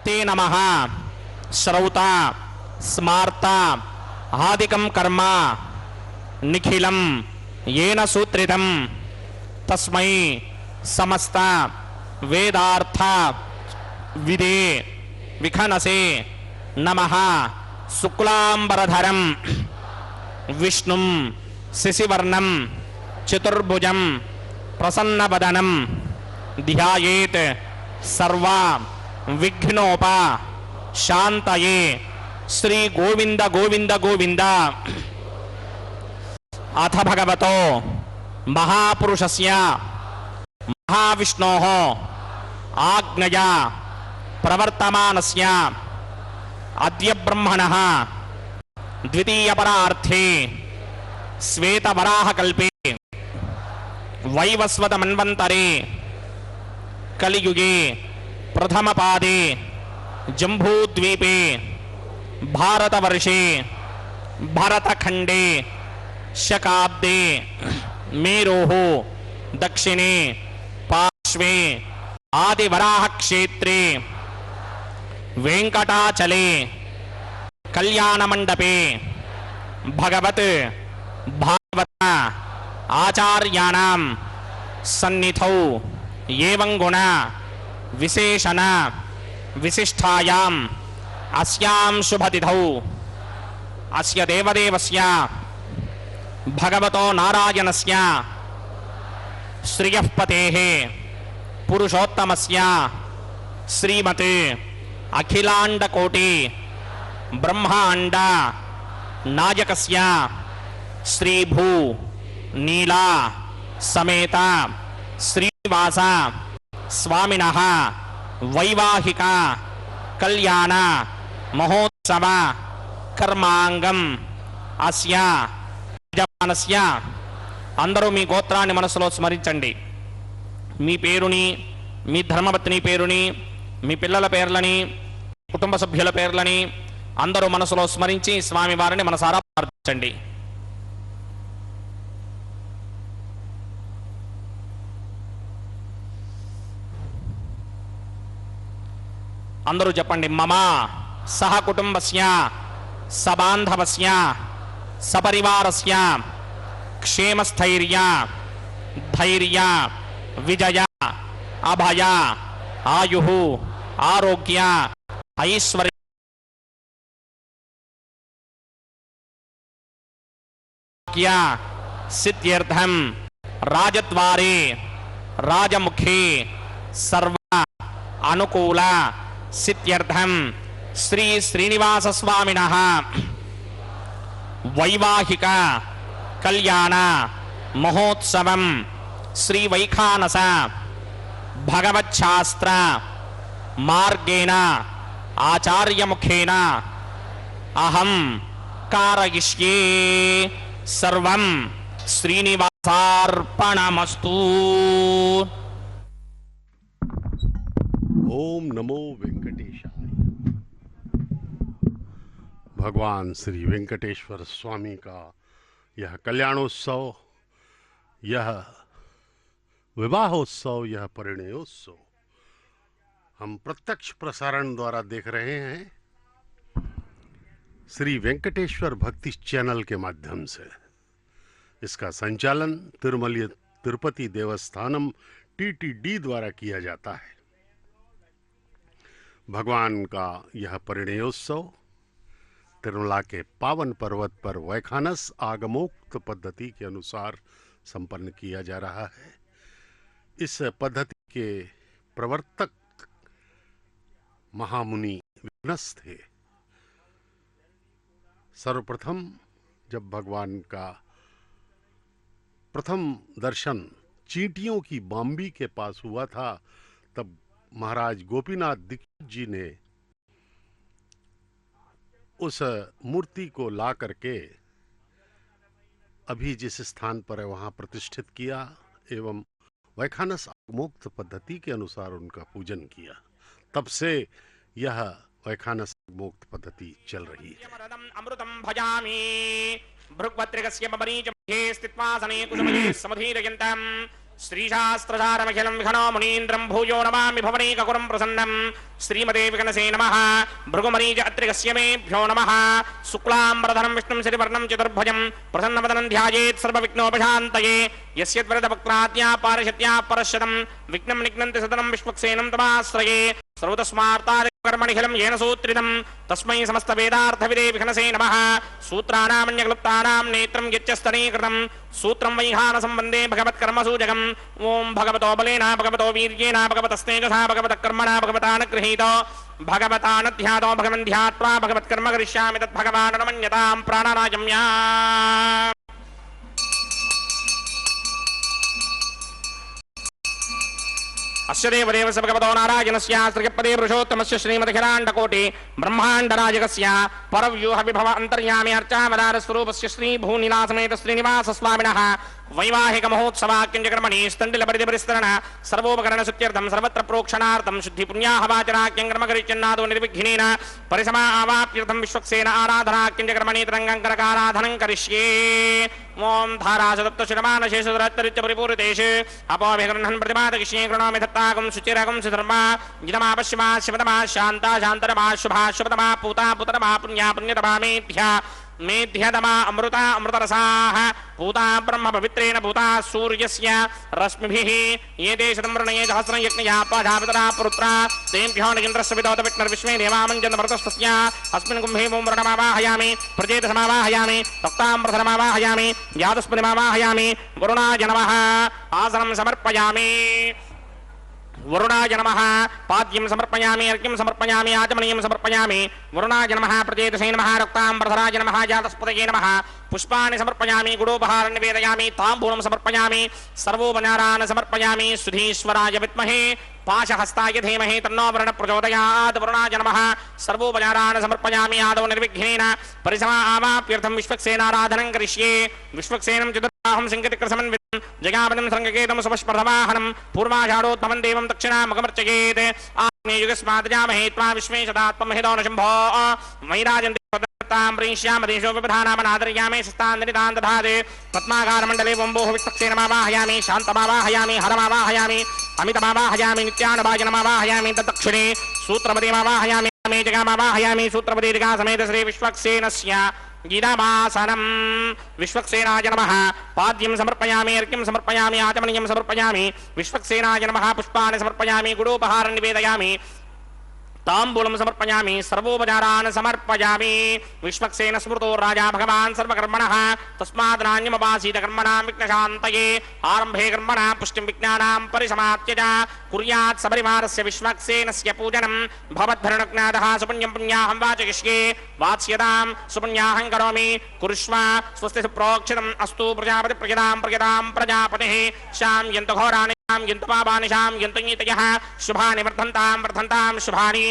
ते नमः श्रौता स्मार्ता आदिकं कर्म निखिलं येन सूत्रितं तस्मै समस्त वेदार्थ विदे विखनसे नमः शुक्लांबरधरं विष्णुं शशिवर्णं चतुर्भुजं प्रसन्नवदनं ध्यायेत् सर्वा विघ्नोपा शांतये श्री गोविंद गोविंद गोविंद। अथ भगवतो महापुरुषस्य महाविष्णोः आज्ञया प्रवर्तमानस्य अद्य ब्रह्मणः द्वितीय परार्थे श्वेत वराह कल्पे वैवस्वत मन्वन्तरे कलियुगे प्रथम पादे जम्बूद्वीपे भारतवर्षे भरतखंडे शकाब्दे मेरोः दक्षिणे पार्श्वे आदिवराह क्षेत्रे वेंकटाचले कल्याण मंडपे भगवत भागवत आचार्याणां सन्निधौ एवं गुण विशेषण विशिष्टायाम् अस्यां शुभतिथौ अस्य देवदेवस्य भगवतो नारायणस्य श्रियः पतेः पुरुषोत्तमस्य श्रीमते अखिलांड कोटि ब्रह्मांड नायकस्य श्री भू नीला समेत श्रीनिवास स्वामिनः वैवाहिक कल्याण महोत्सव कर्मांगम अस्य యజమానస్య అందరూ మీ గోత్రాన్ని మనసులో స్మరించండి. మీ పేరుని, మీ ధర్మపత్ని పేరుని, మీ పిల్లల పేర్లని, కుటుంబ సభ్యుల పేర్లని అందరూ మనసులో స్మరించి స్వామి వారిని మనసారా ప్రార్థించండి. అందరూ చెప్పండి. మమ సహ కుటుంబస్య సబాంధవస్య సపరివారస్య క్షేమస్థైర్య ధైర్య విజయ అభయ ఆయు ఆరోగ్య ఐశ్వర్య సిద్ధ్యర్థం రాజద్వారే రాజముఖే సర్వ అనుకూల సిద్ధ్యర్థం శ్రీ శ్రీనివాస స్వామినః వైవాహిక కళ్యాణ మహోత్సవం శ్రీ వైఖానస భగవచ్ఛాస్త్ర మార్గేణ ఆచార్యముఖేన అహం కారయిష్యే సర్వం శ్రీనివాసార్పణమస్తు. ओम नमो वेंकटेशाय। भगवान श्री वेंकटेश्वर स्वामी का यह कल्याणोत्सव, यह विवाहोत्सव, यह परिणयोत्सव हम प्रत्यक्ष प्रसारण द्वारा देख रहे हैं श्री वेंकटेश्वर भक्ति चैनल के माध्यम से। इसका संचालन तिरुपति देवस्थानम TTD द्वारा किया जाता है। भगवान का यह परिणयोत्सव तिरुमला के पावन पर्वत पर वैखानस आगमोक्त पद्धति के अनुसार संपन्न किया जा रहा है। इस पद्धति के प्रवर्तक महामुनि विघ्नस थे। सर्वप्रथम जब भगवान का प्रथम दर्शन चींटियों की बाम्बी के पास हुआ था, तब महाराज गोपीनाथ दीक्षित जी ने उस मूर्ति को ला करके अभी जिस स्थान पर है वहां प्रतिष्ठित किया एवं वैखानस आगमोक्त पद्धति के अनुसार उनका पूजन किया। तब से यह वैखानस आगमोक्त पद्धति चल रही है। अमृतम भजामि भृगवत्रिकस्य बबरीजमध्ये स्थित्वा सने कुसुमये समधीरयन्तम् श्रीशास्त्रधारमखिलं विघ्नो मुनीन्द्रं भूयो नमामि भवनीककुरं प्रसन्नं श्रीमते विघ्नसे नमः। भृगुमरीज अत्रिकस्य मेभ्यो नमः। शुक्लाम्बरधरं विष्णुं शशिवर्णं चतुर्भुजं प्रसन्नवदनं ध्यायेत् सर्वविघ्नोपशान्तये। यस्य त्वरितभक्ताद्या पारिषत्या परश्यतं विघ्नं निघ्नन्ति सदनं विश्वक्सेनं तमाश्रये। सर्वतस्मार्तादिकर्मणिखिलं येन सूत्रितं तस्मै समस्तवेदार्थविदे विघ्नसे नमः। सूत्राणामन्यक्लुप्तानां नेत्रं यच्चस्तनीकृतं सूत्रं वैहानसं वन्दे भगवत्कर्मसूचकम्। ओं भगवतो बलेन भगवतो वीर्येण भगवतस्तेजसा भगवतकर्मणा भगवतानुगृहीतो भगवतानध्यातो भगवन् ध्यात्वा भगवत्कर्म करिष्यामि तद्भगवान् न मन्यतां प्राणानायम्या। अस्य देवदेवस्य भगवतो नारायणस्य श्रीपदे पुरुषोत्तमस्य श्रीमदखिलाण्डकोटि ब्रह्माण्डनायकस्य परव्यूह विभव अन्तर्यामि अर्चावतार स्वरूपस्य श्री भूनिलासमेत श्रीनिवास स्वामिनः वैवाहिक महोत्सवाक्यंजकर्मणि स्तण्डिलपरिधिपरिस्तरण सर्वोपकरण सुत्यर्थं सर्वत्र प्रोक्षणार्थं शुद्धि पुण्याहवाचराक्यं कर्मकरिचन्नादो निर्विघ्नेन परिसमा आवाप्यर्थं विश्वक्सेन आराधनाक्यंजकर्मणि तरङ्गङ्करकाराधनं करिष्ये ओम धाराशतप्तशिरमानशेषधरत्तरित्य परिपूरितेषु अपोभिगृह्णन् प्रतिपादकिष्ये कृणोमि दत्ताकं सुचिरकं सुधर्मा जितमा पश्चिमा शिवतमा शान्ता शान्तरमा शुभा शुभतमा पूता पुतरमा पुण्या पुण्यतमा मेध्या मेध्यतमा अमृता अमृतरसाः पूता ब्रह्म पवित्रेण भूता सूर्यस्य रश्मिभिः ये देशतं वर्णये सहस्रं यज्ञया पाधापितरा पुरुत्रा तेभ्यो नगिन्द्रस्य विदोत विष्णुर्विश्वे देवामञ्जन्तमरुतस्तस्य अस्मिन् कुम्भे ओं वर्णमावाहयामि प्रजेतसमावाहयामि तक्ताम्रधनमावाहयामि यादस्पतिमावाहयामि वरुणाय नमः आसनं समर्पयामि वरुणाय नमः पाद्यं समर्पयामि अर्घ्यं समर्पयामि आचमनीयं समर्पयामि वरुणाय नमः प्रजेतसे नमः रक्ताम्बरधराय नमः जातस्पतये नमः पुष्पाणि समर्पयामि गुडोपहारं निवेदयामि ताम्बूलं समर्पयामि सर्वोपचारान् समर्पयामि सुधीश्वराय विद्महे पाशहस्ताय धीमहि तन्नो वरुणः प्रचोदयात् वरुणाय नमः सर्वोपचारान् समर्पयामि आदौ निर्विघ्नेन परिसमा आवाप्यर्थं विश्वक्सेनाराधनं करिष्ये विश्वक्सेनं चतुर्बाहुं सिंहतिक्रसमन्वितं जगापदं संगकेतं सुपस्पर्धवाहनं पूर्वाषाढोत्तमं देवं दक्षिणामगमर्चयेत् आग्नेयुगस्मादजामहे त्वा विश्वेशदात्महितो न शम्भो मयिराजन्ति प्रीष्यामदेशो विपधानामनादर्यामे शस्तान्दनितान् दधाते पद्माकारमण्डले वम्बोः विश्वक्सेनमावाहयामि शान्तमावाहयामि हरमावाहयामि अमितमावाहयामि नित्यानभाजनमावाहयामि तद्दक्षिणे सूत्रपतिमावाहयामि मे जगामावाहयामि सूत्रपति जगासमेत श्री विश्वक्सेनस्य गीतामासनं विश्वक्सेनाय नमः पाद्यं समर्पयामि अर्घ्यं समर्पयामि आचमनीयं समर्पयामि विश्वक्सेनाय नमः पुष्पाणि समर्पयामि गुडोपहारं निवेदयामि ताम्बूलं समर्पयामि सर्वोपचारान् समर्पयामि विश्वक्सेन स्मृतो राजा भगवान् सर्वकर्मणः तस्मात् नान्यमुपासीत कर्मणां विघ्नशान्तये आरम्भे कर्मणां पुष्टिं विज्ञानां परिसमाप्य च कुर्यात् सपरिवारस्य विश्वक्सेनस्य पूजनं भवद्धरणज्ञातः सुपुण्यं पुण्याहं वाचयिष्ये वात्स्यतां सुपुण्याहं करोमि कुरुष्व स्वस्ति सुप्रोक्षितम् अस्तु प्रजापति प्रजतां प्रजापतिः शां यन्तु घोराणि यन्तु पापानि शां यन्तु नीतयः शुभानि वर्धन्तां शुभानि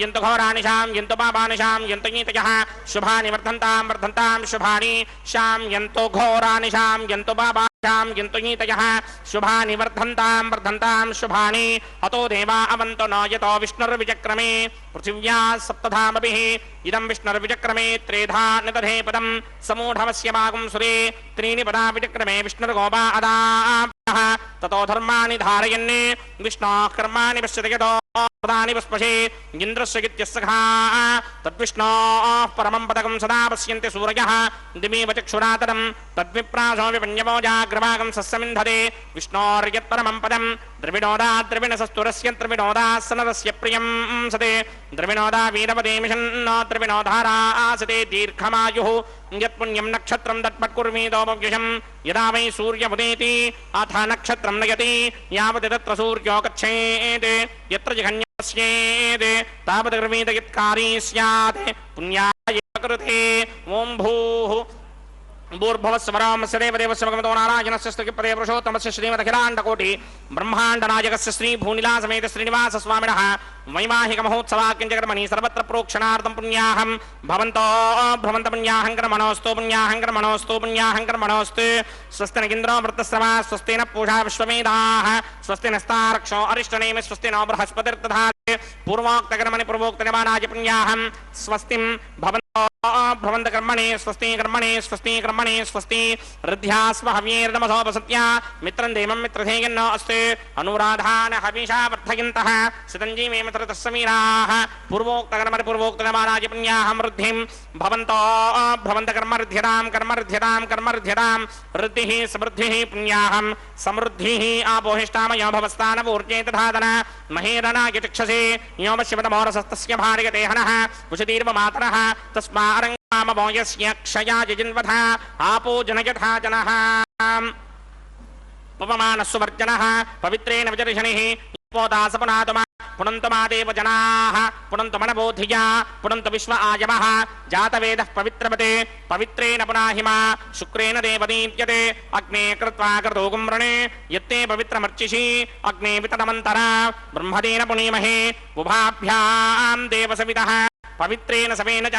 यन्तु घोराणि शां यन्तु पापानि शां यन्तु नीतयः शुभानि वर्धन्तां शुभानि शां यन्तु घोराणि शां यन्तु पापानि शां यन्तु नीतयः शुभानि वर्धन्तां शुभानि अतो देवा अवन्तो न यतो विष्णुर्विचक्रमे पृथिव्या सप्तधामभिः इदं विष्णुर्विचक्रमे त्रेधा निदधे पदं समूढमस्य भागं सुरे त्रीणि पदा विचक्रमे विष्णुर्गोपा अदाभ्यः ततो धर्माणि धारयन् विष्णोः कर्माणि पश्यति यतो पदानि पुष्पशे इन्द्रस्य गित्यस्सखा तद्विष्णोः परमं पदकं सदा पश्यन्ति सूरयः दिमेव चक्षुरातरं तद्विप्रासो विपन्यवो जाग्रवागं सस्यमिन्धते विष्णोर्यत्परमं पदं द्रविणोदा द्रविणसस्तुरस्य द्रविणोदासनरस्य प्रियं सते द्रविणोदा वीरपदे मिषन्नो द्रविणोधारा आसते दीर्घमायुः यत्पुण्यं नक्षत्रं तत्पत्कुर्मीदोपव्यशं यदा वै सूर्यमुदेति अथ नक्षत्रं नयति यावत् तत्र सूर्यो गच्छेत् यत्र जघन्यस्येत् तावत् गर्वीत यत्कारी स्यात् पुण्याय कृते ओं भूः भूर्भुवस्वरामस्य देवदेवस्य भगवतो नारायणस्य स्तुतिपदे पुरुषोत्तमस्य श्रीमदखिलाण्डकोटि ब्रह्माण्डनायकस्य श्री भूनिलासमेत श्रीनिवास स्वामिनः वैवाहिक महोत्सवाक्यंजकर्मणि सर्वत्र प्रोक्षणार्थं पुण्याहं भवन्तो भ्रमन्त पुण्याहं कर्मणोऽस्तु स्वस्ति न इन्द्रो वृत्तस्रवा स्वस्ति न पूषा विश्ववेदाः स्वस्ति नस्तारक्षो अरिष्टनेमि स्वस्ति नो बृहस्पतिर्दधाति पूर्वोक्तकर्मणि पूर्वोक्तनिर्माणाय पुण्याहं स्वस्तिं भवन्त कर्मणे स्वस्ति ऋद्ध्यास्व हव्येर्नमसोपसत्या मित्रं देवं मित्रधेयन्नो अस्ति अनुराधान हविषा वर्धयन्तः सितञ्जीवे मित्रतः समीराः पूर्वोक्तकर्मणि पूर्वोक्तनिर्माणाय पुण्याहं वृद्धिं भवन्त कर्मऋध्यतां वृद्धिः समृद्धिः पुण्याहं समृद्धिः आपोहिष्टामयो भवस्तानपूर्जे तथादन महेरणाय चक्षसे योमशिवतमोरसस्तस्य भार्यते हनः कुशतीर्वमातरः तस्मारङ्गामवोयस्य क्षयाय जिन्वथा आपो जनयथा जनः पवमानः सुवर्जनः पवित्रेण विजर्षणिः पोदासपनातमा पुनन्तु मादेव जनाः पुनन्तु मनबोधिया पुनन्तु विश्व आयवः जातवेदः पवित्रवते पवित्रेण पुनाहिमा शुक्रेण देवदीप्यते अग्ने कृत्वा क्रतुगुं वृणे यत्ते पवित्रमर्चिषि अग्ने वितरमन्तरा ब्रह्मदेन पुनीमहे उभाभ्यां देवसवितः पवित्रेण सवेन च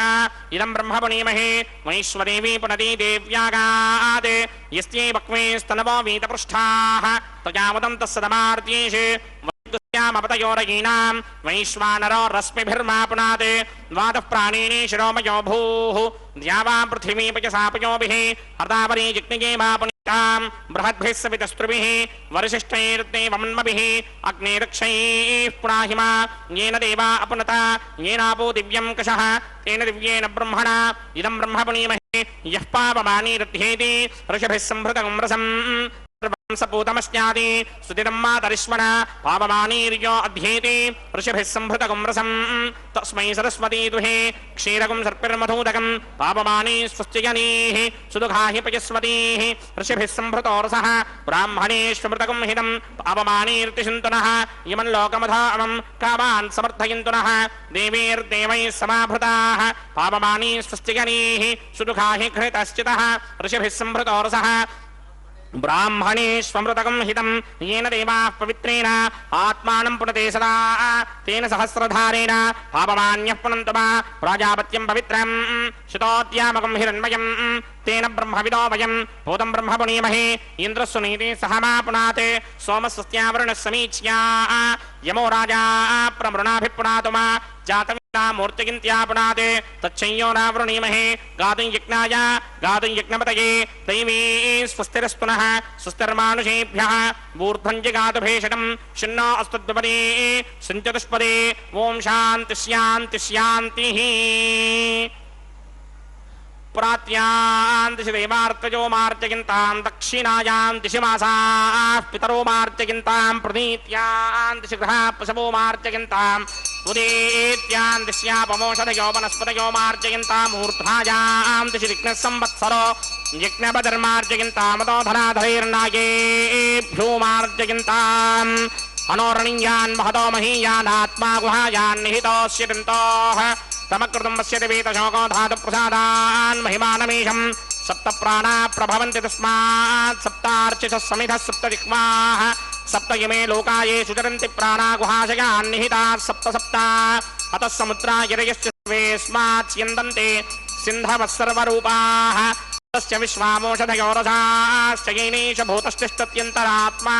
इदं ब्रह्म पुनीमहे वैश्वदेवी पुनती देव्यागात् यस्यै वक्मे स्तनवो वीतपृष्ठाः तजावदं तस्सदमार्त्येषे वैद्युस्यामपतयोरयीनां वैश्वानरो रश्मिभिर्मापुनात् द्वादः प्राणिनी शिरोमयो भूः द्यावा पृथिवी पयसापयोभिः अर्धावरी जिग्निये मापुनीतां बृहद्भिः सवितस्त्रुभिः वरिशिष्टैर्देवमन्मभिः अग्निरक्षैः पुनाहिमा येन देवा अपुनता येनापो दिव्यं कषः तेन दिव्येन ब्रह्मणा इदं ब्रह्म पुनीमहे यः पावमानी रथ्येति ऋषभिः संभृतं रसम् सपूतमस्यादि सुदिनं मातरिष्मणा पावमानीर्यो अध्येति ऋषभिः संभृतकं रसं तस्मै सरस्वती दुहे क्षीरकं सर्पिर्मधूदकं पावमानी स्वस्तिजनीः सुदुघाहि पयस्वतीः ऋषभिः संभृतो रसः ब्राह्मणेष्वमृतकं हितं पावमानीर्तिशन्तुनः इमं लोकमधामं कामान् समर्थयन्तुनः देवीर्देवैः समाभृताः पावमानी स्वस्तिजनीः सुदुघाहि घृतश्चितः ऋषभिः संभृतो रसः ब्राह्मणेष्वमृतकं हितं येन देवाः पवित्रेण आत्मानं पुनते सदा तेन सहस्रधारेण पापमान्यः पुनन्तु वा प्राजापत्यं पवित्रं शुतोद्यामकं हिरण्मयं तेन ब्रह्मविदो वयं भूतं ब्रह्म पुनीमहे इन्द्रस्वनीति सह मा पुनाते सोमस्वस्त्यावरुणः समीच्या यमो राजा प्रमृणाभिपुनातु मा जातविदामूर्तिगिन्त्यापुनाते तच्छय्यो नावृणीमहे गातुं यज्ञाय गातुं यज्ञपतये दैवी स्वस्तिरस्तु नः स्वस्तिर्मानुषेभ्यः ऊर्ध्वं जगातु भेषजं शिन्नो अस्तु द्विपदे सञ्चतुष्पदे ॐ शान्ति शान्ति शान्तिः प्रात्यां दिशि देवार्तजो मार्जयन्तां दक्षिणायां दिशि मासाः पितरो मार्जयन्तां प्रनीत्यां दिशि गृहाः पशवो मार्जयन्तां उदेत्यां दिश्यापमोषधयो वनस्पतयो मार्जयन्तां ऊर्ध्वायां दिशि विघ्नः संवत्सरो यज्ञपधर्मार्जयन्तामतोधराधरैर्नागेभ्यो मार्जयन्ताम् अनोरणीयान् महतो महीयानात्मा गुहायान् निहितोऽस्यतन्तोः तमकृतं पश्यति वेतशोको धातुप्रसादान् महिमानमीशं सप्त प्राणा प्रभवन्ति तस्मात् सप्तार्चिषः समिधः सप्तजिह्वाः सप्त इमे लोकाये सुचरन्ति प्राणा गुहाशयान् निहिताः सप्त सप्ता अतः समुद्रा गिरयश्च सर्वेऽस्मात् स्यन्दन्ते सिन्धवः सर्वरूपाः तस्य विश्वामोषधयो रसाश्च येनेश भूतश्चिष्टत्यन्तरात्मा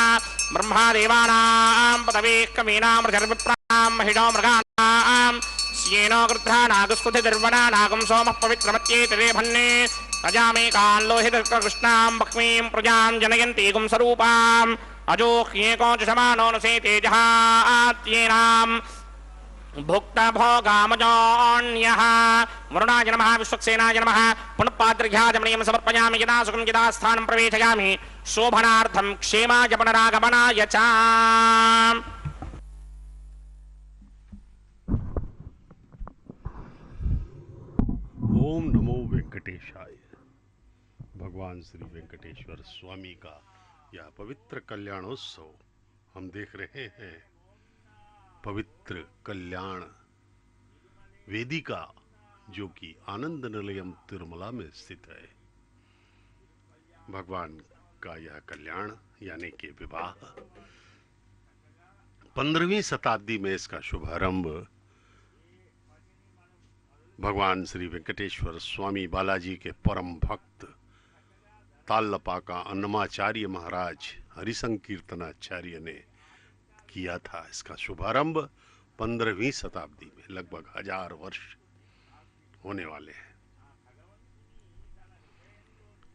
ब्रह्मा देवानां पदवेः कवीनां ऋषर्विप्राणां महिषो मृगाणां स्येनो गृध्रानागस्कुधिर्वणानागं सोमः पवित्रमत्येतिरेभन्ने अजामेकान् लोहितकृष्णां बह्वीं प्रजां जनयन्ति गुंसरूपाम् अजोह्येको च समानो न से तेजहात्येनाम् भुक्तभोगामजोऽन्यः वरुणाय नमः विश्वक्सेनाय नमः पुनःपाद्र्घ्याजमनीयं समर्पयामि यदा सुखं यदा स्थानं प्रवेशयामि शोभनार्थं क्षेमाय पुनरागमनाय च। ओम नमो वेंकटेशाय। भगवान श्री वेंकटेश्वर स्वामी का यह पवित्र कल्याणोत्सव हम देख रहे हैं। पवित्र कल्याण वेदिका जो कि आनंद निलयम तिरुमला में स्थित है। भगवान का यह कल्याण यानी कि विवाह 15वीं शताब्दी में इसका शुभारंभ भगवान श्री वेंकटेश्वर स्वामी बालाजी के परम भक्त तालपाका अन्नमाचार्य महाराज हरिसंकीर्तनाचार्य ने किया था। इसका शुभारंभ 15वीं शताब्दी में लगभग 1000 वर्ष होने वाले हैं।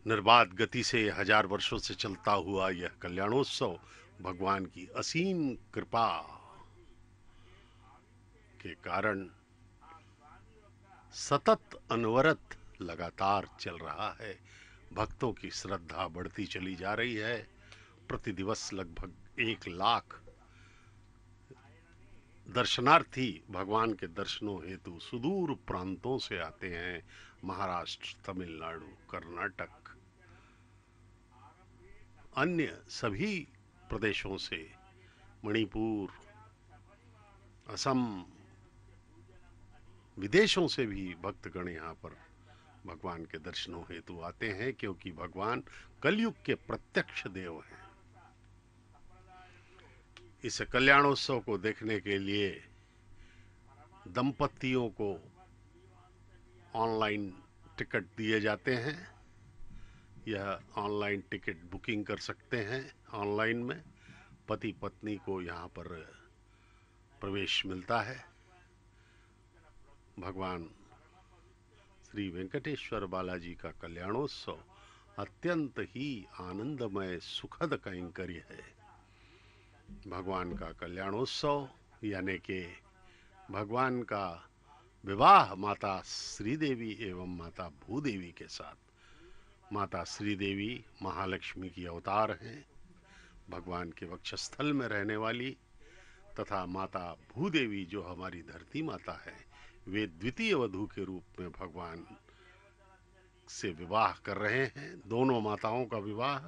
निर्बाध गति से 1000 वर्षों से चलता हुआ यह कल्याणोत्सव भगवान की असीम कृपा के कारण सतत अनवरत लगातार चल रहा है। भक्तों की श्रद्धा बढ़ती चली जा रही है। प्रति दिवस लगभग 1 लाख दर्शनार्थी भगवान के दर्शनों हेतु सुदूर प्रांतों से आते हैं। महाराष्ट्र, तमिलनाडु, कर्नाटक, अन्य सभी प्रदेशों से, मणिपुर, असम, विदेशों से भी भक्तगण यहाँ पर भगवान के दर्शनों हेतु आते हैं, क्योंकि भगवान कलयुग के प्रत्यक्ष देव हैं। इस कल्याणोत्सव को देखने के लिए दंपतियों को ऑनलाइन टिकट दिए जाते हैं। यह ऑनलाइन टिकट बुकिंग कर सकते हैं। ऑनलाइन में पति पत्नी को यहाँ पर प्रवेश मिलता है। भगवान श्री वेंकटेश्वर बालाजी का कल्याणोत्सव अत्यंत ही आनंदमय सुखद कैंकर्य है। भगवान का कल्याणोत्सव यानी कि भगवान का विवाह माता श्रीदेवी एवं माता भूदेवी के साथ। माता श्रीदेवी महालक्ष्मी की अवतार हैं, भगवान के वक्षस्थल में रहने वाली, तथा माता भूदेवी जो हमारी धरती माता है, वे द्वितीय वधू के रूप में भगवान से विवाह कर रहे हैं। दोनों माताओं का विवाह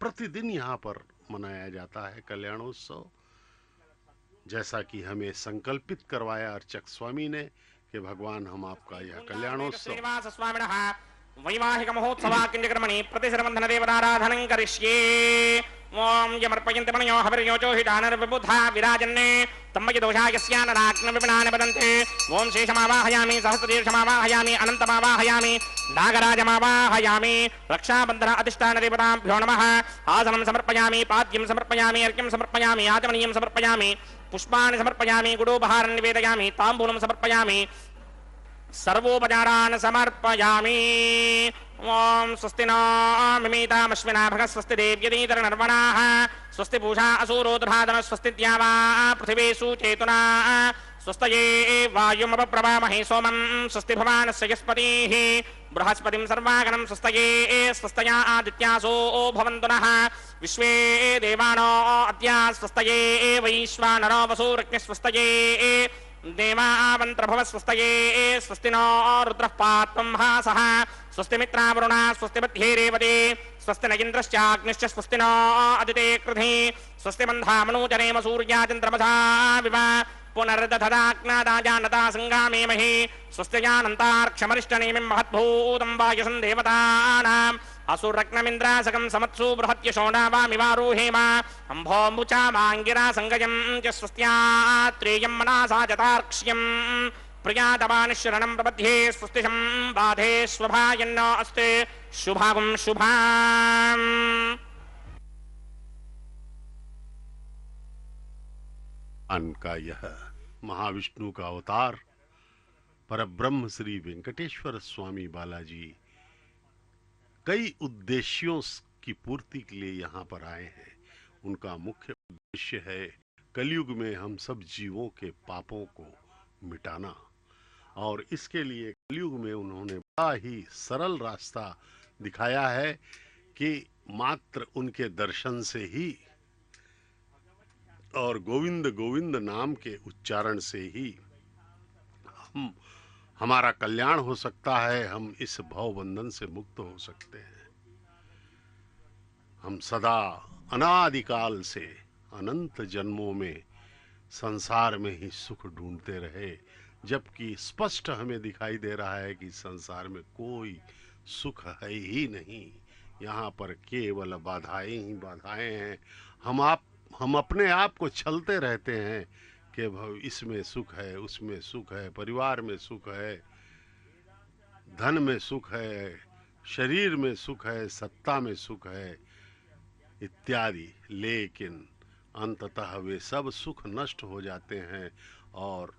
प्रतिदिन यहाँ पर मनाया जाता है कल्याणोत्सव, जैसा कि हमें संकल्पित करवाया अर्चक स्वामी ने कि भगवान हम आपका यह कल्याणोत्सव वैवाहिक महोत्सवा किंजकर्मणि प्रतिशरबंधन देवताराधनं करिष्ये। ओम यमर्पयन्ते मणयो हविर्योचो हिडानर्विबुधा विराजन्ने तम्मय दोषायस्यानराग्न विपिनान वदन्ते। ओम शेषमावाहयामि सहस्रशीर्षमावाहयामि अनन्तमावाहयामि नागराजमावाहयामि। रक्षाबन्धन अधिष्ठान देवताभ्यो नमः। आसनं समर्पयामि, पाद्यं समर्पयामि, अर्घ्यं समर्पयामि, आचमनीयं समर्पयामि, पुष्पाणि समर्पयामि, गुडोपहारं निवेदयामि, ताम्बूलं समर्पयामि, सर्वोपचारान् समर्पयामि। ओम स्वस्ति नो मिमीतामश्विना भगः स्वस्ति देव्यतीतरनर्वणाः स्वस्ति पूषा असुरोदधातन स्वस्ति द्यावा पृथिवी सुचेतुना स्वस्तये वायुमपप्रवामहे सोमं स्वस्ति भवानस्य यस्पतिः बृहस्पतिं सर्वागणं स्वस्तये स्वस्तया आदित्यासो भवन्तु नः विश्वे देवानो अद्या स्वस्तये वैश्वानरो वसुरज्ञ स्वस्तये देवावन्त्रभव स्वस्तये स्वस्ति नो रुद्रः पात्वं हासः स्वस्ति मित्रावरुणा स्वस्ति मध्ये रेवते स्वस्ति न इन्द्रश्चाग्निश्च स्वस्ति नो अदिते कृधि स्वस्ति बन्धामनूचनेम सूर्या चन्द्रमसा विव पुनर्दधदाग्नादाजानता सङ्गामेमहि स्वस्ति जानन्तार्क्षमरिष्टनेमिं महद्भूतं वायुसं देवतानाम् असुरग्नमिन्द्रासकं समत्सु बृहत्यशोणावामिवारोहेम अम्भोमुचा माङ्गिरा सङ्गयं च स्वस्त्यात्रेयं मनसा जतार्क्ष्यं प्रियातमानिशरणं प्रपद्ये स्वस्तिशं बाधे स्वभायन्नो अस्ते शुभागुं शुभाम्। का यह महाविष्णु का अवतार परब्रह्म श्री वेंकटेश्वर स्वामी बालाजी कई उद्देश्यों की पूर्ति के लिए यहाँ पर आए हैं। उनका मुख्य उद्देश्य है कलयुग में हम सब जीवों के पापों को मिटाना, और इसके लिए कलयुग में उन्होंने बड़ा ही सरल रास्ता दिखाया है कि मात्र उनके दर्शन से ही और गोविंद गोविंद नाम के उच्चारण से ही हमारा कल्याण हो सकता है, हम इस भवबंधन से मुक्त हो सकते हैं। हम सदा अनादिकाल से अनंत जन्मों में संसार में ही सुख ढूंढते रहे, जबकि स्पष्ट हमें दिखाई दे रहा है कि संसार में कोई सुख है ही नहीं। यहाँ पर केवल बाधाएं ही बाधाएं हैं। हम अपने आप को छलते रहते हैं कि इसमें सुख है, उसमें सुख है, परिवार में सुख है, धन में सुख है, शरीर में सुख है, सत्ता में सुख है इत्यादि, लेकिन अंततः वे सब सुख नष्ट हो जाते हैं और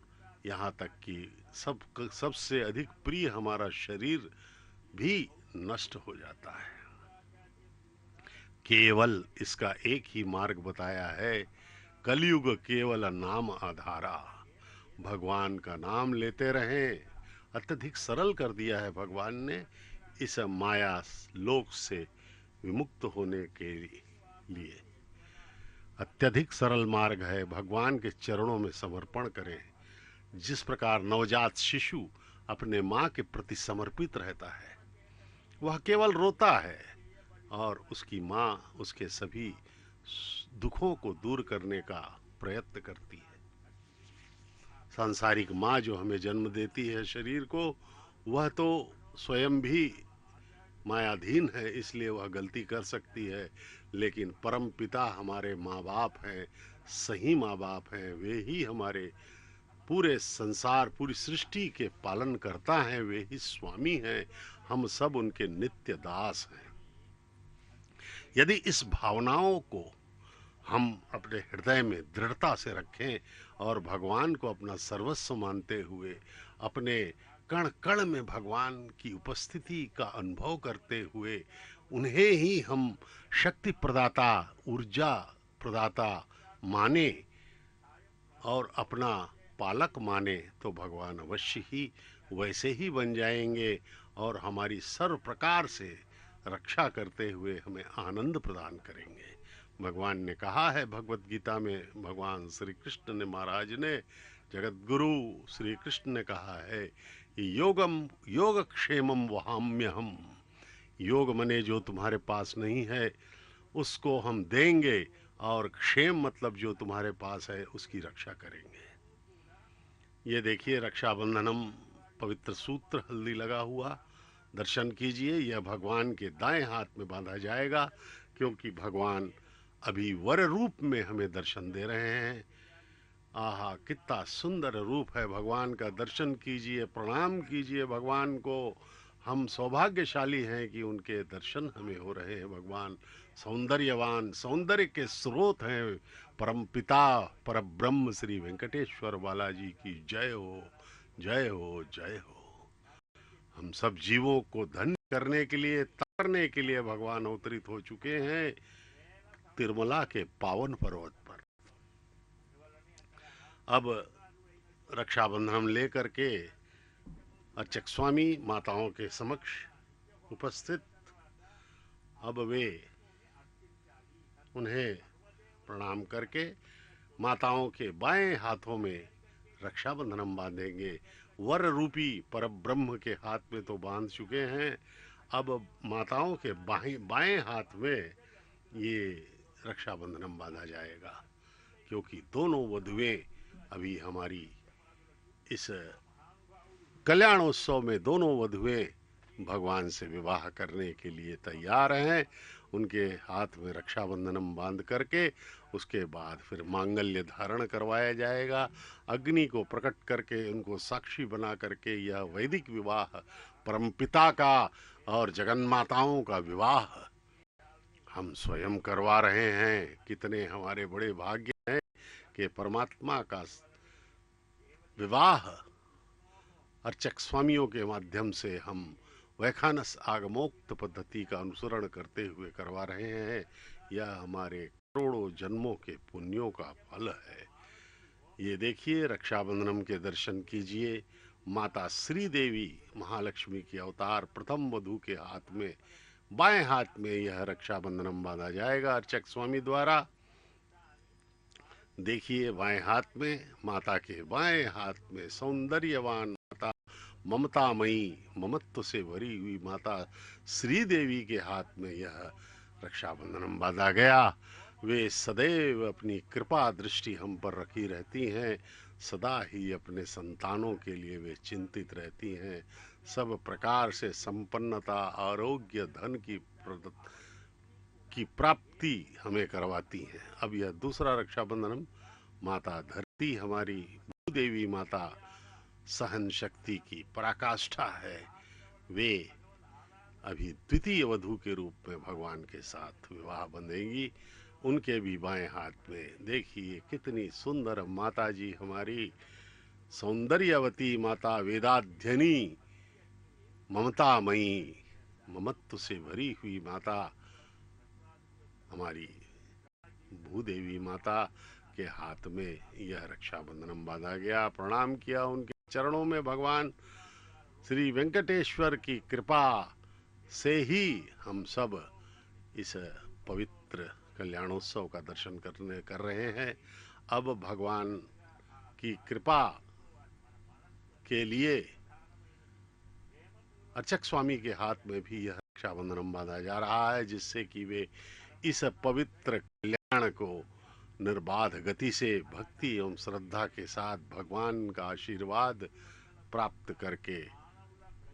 यहाँ तक कि सबसे अधिक प्रिय हमारा शरीर भी नष्ट हो जाता है। केवल इसका एक ही मार्ग बताया है, कलयुग केवल नाम आधारा, भगवान का नाम लेते रहें। अत्यधिक सरल कर दिया है भगवान ने इस माया लोक से विमुक्त होने के लिए। अत्यधिक सरल मार्ग है, भगवान के चरणों में समर्पण करें। जिस प्रकार नवजात शिशु अपने माँ के प्रति समर्पित रहता है, वह केवल रोता है और उसकी माँ उसके सभी दुखों को दूर करने का प्रयत्न करती है। सांसारिक माँ जो हमें जन्म देती है शरीर को, वह तो स्वयं भी मायाधीन है, इसलिए वह गलती कर सकती है। लेकिन परम पिता हमारे माँ बाप हैं, सही माँ बाप हैं, वे ही हमारे पूरे संसार, पूरी सृष्टि के पालन करता है, वे ही स्वामी हैं, हम सब उनके नित्य दास हैं। यदि इस भावनाओं को हम अपने हृदय में दृढ़ता से रखें और भगवान को अपना सर्वस्व मानते हुए अपने कण कण में भगवान की उपस्थिति का अनुभव करते हुए उन्हें ही हम शक्ति प्रदाता, ऊर्जा प्रदाता माने और अपना पालक माने, तो भगवान अवश्य ही वैसे ही बन जाएंगे और हमारी सर्व प्रकार से रक्षा करते हुए हमें आनंद प्रदान करेंगे। भगवान ने कहा है भगवत गीता में, भगवान श्री कृष्ण ने, महाराज ने, जगत गुरु श्री कृष्ण ने कहा है कि योग क्षेमम वहाम्यहम, योग मने जो तुम्हारे पास नहीं है उसको हम देंगे, और क्षेम मतलब जो तुम्हारे पास है उसकी रक्षा करेंगे। ये देखिए रक्षाबंधनम पवित्र सूत्र हल्दी लगा हुआ, दर्शन कीजिए। यह भगवान के दाएं हाथ में बांधा जाएगा, क्योंकि भगवान अभी वर रूप में हमें दर्शन दे रहे हैं। आहा, कितना सुंदर रूप है भगवान का। दर्शन कीजिए, प्रणाम कीजिए भगवान को। हम सौभाग्यशाली हैं कि उनके दर्शन हमें हो रहे हैं। भगवान सौंदर्यवान, सौंदर्य के स्रोत हैं। परम पिता पर ब्रह्म श्री वेंकटेश्वर बालाजी की जय हो, जय हो, जय हो। हम सब जीवों को धन्य करने के लिए, तारने के लिए भगवान अवतरित हो चुके हैं तिरुमला के पावन पर्वत पर। अब रक्षाबंधन लेकर के अर्चक स्वामी माताओं के समक्ष उपस्थित, अब वे उन्हें प्रणाम करके माताओं के बाएं हाथों में रक्षाबंधनम बांधेंगे। वर रूपी परब्रह्म के हाथ में तो बांध चुके हैं, अब माताओं के बाएं हाथ में ये रक्षाबंधनम बांधा जाएगा, क्योंकि दोनों वधुएं अभी हमारी इस कल्याणोत्सव में, दोनों वधुएं भगवान से विवाह करने के लिए तैयार हैं। उनके हाथ में रक्षाबंधनम बांध करके उसके बाद फिर मांगल्य धारण करवाया जाएगा। अग्नि को प्रकट करके उनको साक्षी बना करके यह वैदिक विवाह, परमपिता का और जगन्माताओं का विवाह हम स्वयं करवा रहे हैं। कितने हमारे बड़े भाग्य हैं कि परमात्मा का विवाह अर्चक स्वामियों के माध्यम से हम वैखानस आगमोक्त पद्धति का अनुसरण करते हुए करवा रहे हैं। यह हमारे करोड़ों जन्मों के पुण्यों का फल है। ये देखिए, रक्षाबंधनम के दर्शन कीजिए। माता श्री देवी महालक्ष्मी की अवतार प्रथम वधू के हाथ में, बाएं हाथ में यह रक्षाबंधनम बांधा जाएगा अर्चक स्वामी द्वारा। देखिए, बाएं हाथ में, माता के बाएं हाथ में सौंदर्यवान माता, ममतामयी, ममत्व से भरी हुई माता श्री देवी के हाथ में यह रक्षाबंधनम बांधा गया। वे सदैव अपनी कृपा दृष्टि हम पर रखी रहती हैं, सदा ही अपने संतानों के लिए वे चिंतित रहती हैं। सब प्रकार से संपन्नता, आरोग्य, धन की प्राप्ति हमें करवाती हैं। अब यह दूसरा रक्षाबंधनम माता धरती, हमारी भूदेवी माता सहन शक्ति की पराकाष्ठा है। वे अभी द्वितीय वधू के रूप में भगवान के साथ विवाह बंधेंगी। उनके भी बाएं हाथ में देखिए कितनी सुंदर माता जी, हमारी सौंदर्यवती माता, वेदाध्यनी, ममतामयी, ममत्व से भरी हुई माता हमारी भूदेवी माता के हाथ में यह रक्षाबंधनम बांधा गया। प्रणाम किया उनके चरणों में। भगवान श्री वेंकटेश्वर की कृपा से ही हम सब इस पवित्र कल्याणोत्सव का दर्शन कर रहे हैं। अब भगवान की कृपा के लिए अर्चक स्वामी के हाथ में भी यह रक्षाबंधनम बांधा जा रहा है, जिससे कि वे इस पवित्र कल्याण को निर्बाध गति से भक्ति एवं श्रद्धा के साथ भगवान का आशीर्वाद प्राप्त करके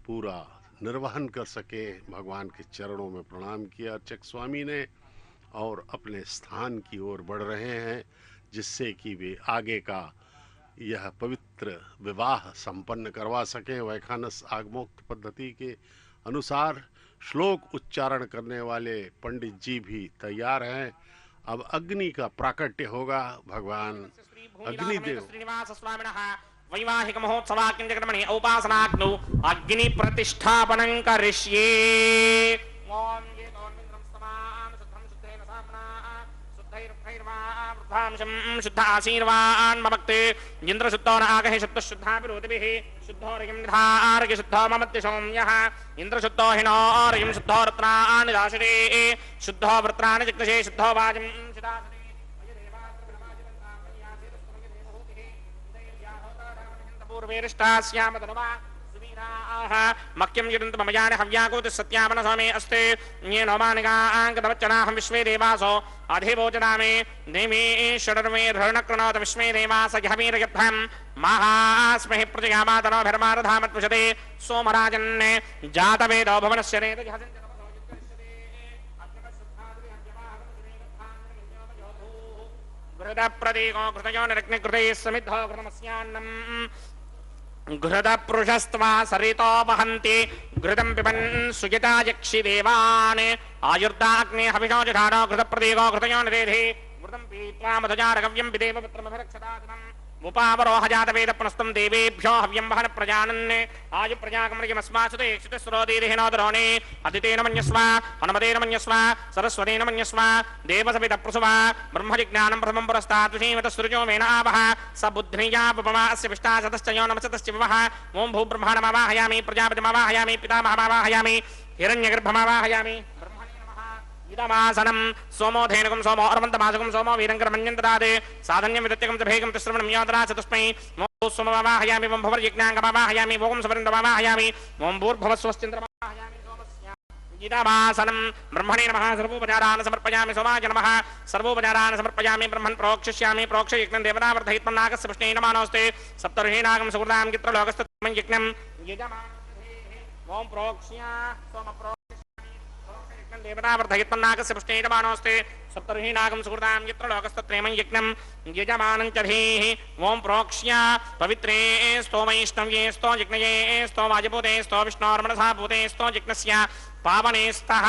पूरा निर्वहन कर सके। भगवान के चरणों में प्रणाम किया अर्चक स्वामी ने और अपने स्थान की ओर बढ़ रहे हैं, जिससे कि वे आगे का यह पवित्र विवाह संपन्न करवा सकें। वैखानस आगमोक्त पद्धति के अनुसार श्लोक उच्चारण करने वाले पंडित जी भी तैयार हैं। अब अग्नि का प्राकट्य होगा। भगवान अग्निदेव वैवाहिक महोत्सवाकिंजकर्मणि औपासनाग्नौ अग्नि प्रतिष्ठापनं करिष्ये। ओम ये तोर्मिन्द्रं स्तमाम शुद्धं शुद्धेन साम्ना शुद्धैर्भैर्वां वृद्धांशं शुद्ध आशीर्वान् ममक्ते इंद्र शुद्धो न आगहे शुद्ध शुद्धा विरोधिभिः शुद्धो रयं निधार्य शुद्धो ममत्य सौम्यः इंद्र शुद्धो हिनोर्यं शुद्धो रत्नानि दाशरे शुद्धो वृत्राणि जिग्नसे शुद्धो वाजं शिदासरे पूर्वेष्टास्याम धनुवा सुवीराः मक्यं यदन्त ममयानि हव्याकोति सत्यामनसो मे अस्ते ये नोमानिकाङ्कदवच्चनाहं विश्वे देवासो अधिभोजनामे देवी षडर्मे रणकृणोत विश्वे देवास जहवीरयध्वं महास्महि प्रजयामातनोभिर्मारधामत्पुषते सोमराजन्ने जातवेदो भवनस्य रेतजहसं घृतप्रतीको घृतयो निरग्निघृते समिद्धो घृतमस्यान्नम् घृतपृषस्त्वा सरितो वहन्ति घृतं पिबन् सुजिता यक्षि देवान् आयुर्दाग्ने हविषो जुषाणो घृतप्रतीको घृतयो निरेधि घृतं पीत्वा मधुजारगव्यं विदेव पुत्रमभिरक्षदातम् उपावरोह जातवेद पुनस्तं देवेभ्यो हव्यं वहन प्रजानन् आयु प्रजाकमर्यमस्मासुते क्षितिस्रोदीरिहिनोदरोणे अदितेन मन्यस्व हनुमतेन मन्यस्व सरस्वतेन मन्यस्व देवसवित प्रसुव ब्रह्मजिज्ञानं प्रथमं पुरस्तात् तुषीमतसृजो मेन आवह स बुद्ध्या पुपमा अस्य पिष्टा सतश्च यो नमस्तश्च विवः ओं भूब्रह्माणमावाहयामि प्रजापतिमावाहयामि पितामहमावाहयामि हिरण्यगर्भमावाहयामि इदमासनं सोमो धेनुकं सोमो अर्वन्तमासुकं सोमो वीरङ्करमन्यन्तदादे साधन्यं विदत्यकं च भेगं तिस्रवणं योदरा चतुष्मै ओं सोममावाहयामि वं भवर्यज्ञाङ्गमावाहयामि वों सवरिन्दमावाहयामि वं भूर्भुवस्वस्तिन्द्रमावाहयामि सोमस्य इदमासनं ब्रह्मणे नमः सर्वोपचारान् समर्पयामि सोमाय नमः सर्वोपचारान् समर्पयामि ब्रह्मन् प्रोक्षिष्यामि प्रोक्षयज्ञं देवतावर्धयित्वं नागस्य पुष्णेन नमानोऽस्ते सप्तर्षीणागं सुकृतां चित्रलोकस्तत्त्वं यज्ञं यजमानः ओं प्रोक्ष्या सोम देवतावर्धयित्वं नागस्य पुष्णेन नमानोऽस्ते सप्तर्षीणागं सुकृतां चित्रलोकस्तत्त्वं यज्ञं यजमानं च धीः ओं प्रोक्ष्या पवित्रे स्तोमैष्णव्ये स्तो जिग्नये स्तो वाजभूते स्तो विष्णोर्मनसा भूते स्तो जिग्नस्य पावने स्तः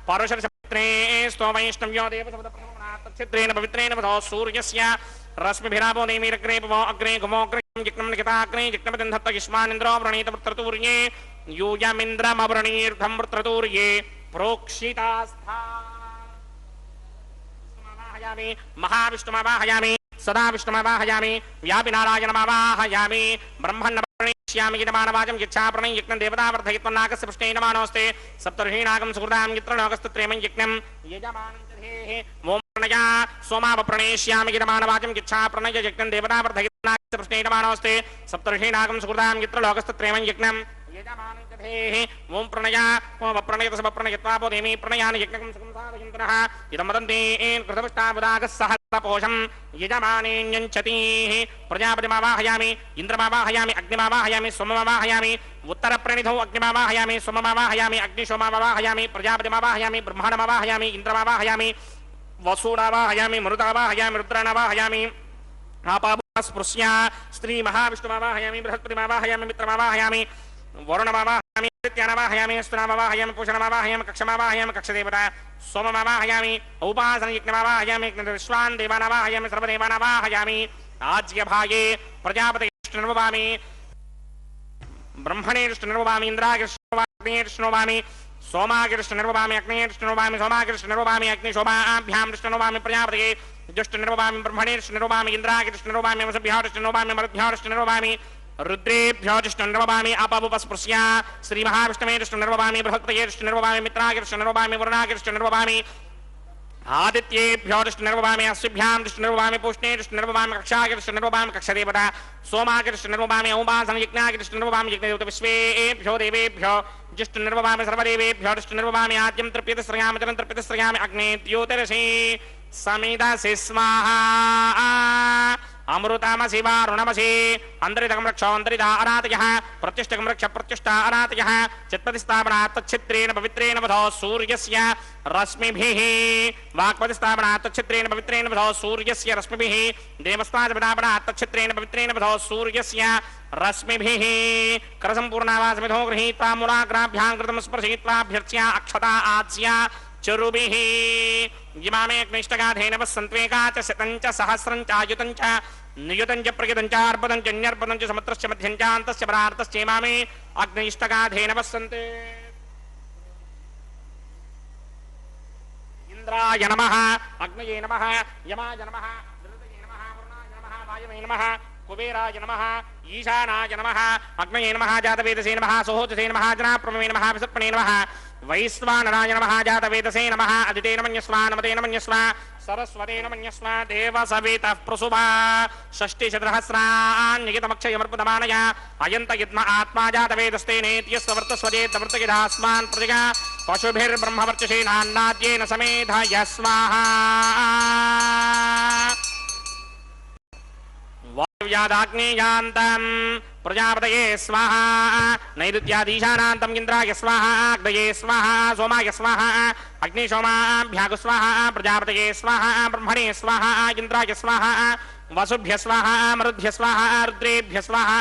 परुषरसपुत्रे स्तो वैष्णव्यो देवसमुद्रप्रथमनाथच्छिद्रेण पवित्रेण वधो सूर्यस्य रश्मिभिरापो देवीरग्रे पवो अग्रे गुमोऽग्रे जिग्नं निकिताग्रे जिग्नपतिन्धत्त युष्मानिन्द्रो वृणीत वृत्रतूर्ये यूयमिन्द्रमवृणीर्धं वृत्रतूर्ये प्रोक्षितास्था महाविष्णुमावाहयामि सदा विष्णुमावाहयामि व्यापिनारायणमावाहयामि ब्रह्मण्णप्रणेष्यामि यजमानवाचं यच्छा प्रणयज्ञं देवतावर्धयित्वं नागस्य पुष्णेन नमानोऽस्ते सप्तर्षीणागं सुकृतां चित्रलोकस्तत्त्वं यज्ञं यजमानं च धेः ओं प्रणया सोमावप्रणेष्यामि यजमानवाचं यच्छा प्रणयज्ञं देवतावर्धयित्वं नागस्य पुष्णेन नमानोऽस्ते सप्तर्षीणागं सुकृतां चित्रलोकस्तत्त्वं यज्ञं यजमानं च धेः ओं प्रणया ओमप्रणयत समप्रणयत्वापो देवी प्रणयान यज्ञकं सुखं साधयन्तनः इदं वदन्ति कृतपुष्टावदागः सहस्रपोषं यजमानेऽन्यञ्चतीः प्रजापतिमावाहयामि इन्द्रमावाहयामि अग्निमावाहयामि सोममावाहयामि उत्तरप्रणिधौ अग्निमावाहयामि सोममावाहयामि अग्निशोममावाहयामि प्रजापतिमावाहयामि ब्रह्माणमावाहयामि इन्द्रमावाहयामि वसूडावाहयामि मरुदावाहयामि रुद्राणावाहयामि आपास्पृश्या स्त्री महाविष्णुमावाहयामि बृहस्पतिमावाहयामि मित्रमावाहयामि वरुणमावाहयामि आदित्यानावाहयामि अस्तुनामावाहयामि पूषणमावाहयामि कक्षमावाहयामि कक्षदेवता सोममावाहयामि औपासनयज्ञमावाहयामि विश्वान् देवानावाहयामि सर्वदेवानावाहयामि आज्यभागे प्रजापतिर्ष्णुर्ववामि ब्रह्मणेर्ष्णुर्ववामि इन्द्रागिर्ष्णुर्ववामि सोमागिर्ष्णुर्ववामि अग्नेर्ष्णुर्ववामि सोमागिर्ष्णुर्ववामि अग्निशोभाभ्यां कृष्णुर्ववामि प्रजापतये जुष्टुर्ववामि ब्रह्मणेर्ष्णुर्ववामि इन्द्रागिर्ष्णुर्ववामि वसुभ्यार्ष्णुर्ववामि मरुद्भ्यार्ष्णुर्ववामि रुद्रेभ्यो विष्णुर्ववामि अपवुपस्पृश्या श्रीमहाविष्णवे विष्णुर्ववामि बृहत्पतये विष्णुर्ववामि मित्रागिर्ष्णुर्ववामि वरुणागिर्ष्णुर्ववामि आदित्येभ्यो विष्णुर्ववामि अश्विभ्यां विष्णुर्ववामि पूष्णे विष्णुर्ववामि कक्षागिर्ष्णुर्ववामि कक्षदेवता सोमागिर्ष्णुर्ववामि औपासनयज्ञागिर्ष्णुर्ववामि यज्ञदेवता विश्वेभ्यो देवेभ्यो जिष्णुर्ववामि सर्वदेवेभ्यो विष्णुर्ववामि आद्यं तृप्यते श्रयामि चलं तृप्यते श्रयामि अग्ने द्योतरसि समिदसि स्वाहा अमृतमसि वारुणमसि अन्तरितकं रक्षोऽन्तरिता अनातयः प्रत्युष्टकं रक्ष प्रत्युष्टा अनातयः चित्पतिस्थापनात् तच्छित्रेण पवित्रेण वधो सूर्यस्य रश्मिभिः वाक्पतिस्थापनात् तच्छित्रेण पवित्रेण वधो सूर्यस्य रश्मिभिः देवस्तापनात् तच्छित्रेण पवित्रेण वधो सूर्यस्य रश्मिभिः करसम्पूर्णावासमिधो गृहीत्वा मूलाग्राभ्यां कृतं स्पर्शयित्वाभ्यर्च्या अक्षता आज्या चरुभिः इमामेऽग्निष्टगाधेन वसन्त्वेका च शतं च सहस्रं च आयुतं च नियुतं च प्रयुतं च अर्पदं च न्यर्पदं च समुद्रस्य मध्यं च अन्तस्य परार्तश्च इमामे अग्निष्टगाधेन वसन्ते इन्द्राय नमः अग्नये नमः यमाय नमः धृतये नमः वरुणाय नमः वायवे नमः कुबेराय नमः ईशानाय नमः अग्नये नमः जातवेदसे नमः सोहोजसे नमः जनाप्रमे नमः विसर्पणे नमः वैश्वानराय नमः जातवेदसे नमः अदितेन मन्यस्वा नमतेन मन्यस्वा सरस्वतेन मन्यस्वा देवसवितः प्रसुभा षष्टिशतसहस्राण्यतमक्षयमर्पदमानय अयन्त यद्म आत्मा जातवेदस्तेनेत्यस्वर्तस्वजेतवर्तयदास्मान् प्रतिगा पशुभिर्ब्रह्मवर्चसेनान्नाद्येन समेधय स्वाहा वायुव्यादाग्नेयान्तम् प्रजापतये स्वाहा नैऋत्यादीशानान्तम् इन्द्राय स्वाहा अग्नये स्वाहा सोमाय स्वाहा अग्निशोमाभ्यागु स्वाहा प्रजापतये स्वाहा ब्रह्मणे स्वाहा इन्द्राय स्वाहा वसुभ्य स्वाहा मरुद्भ्य स्वाहा रुद्रेभ्य स्वाहा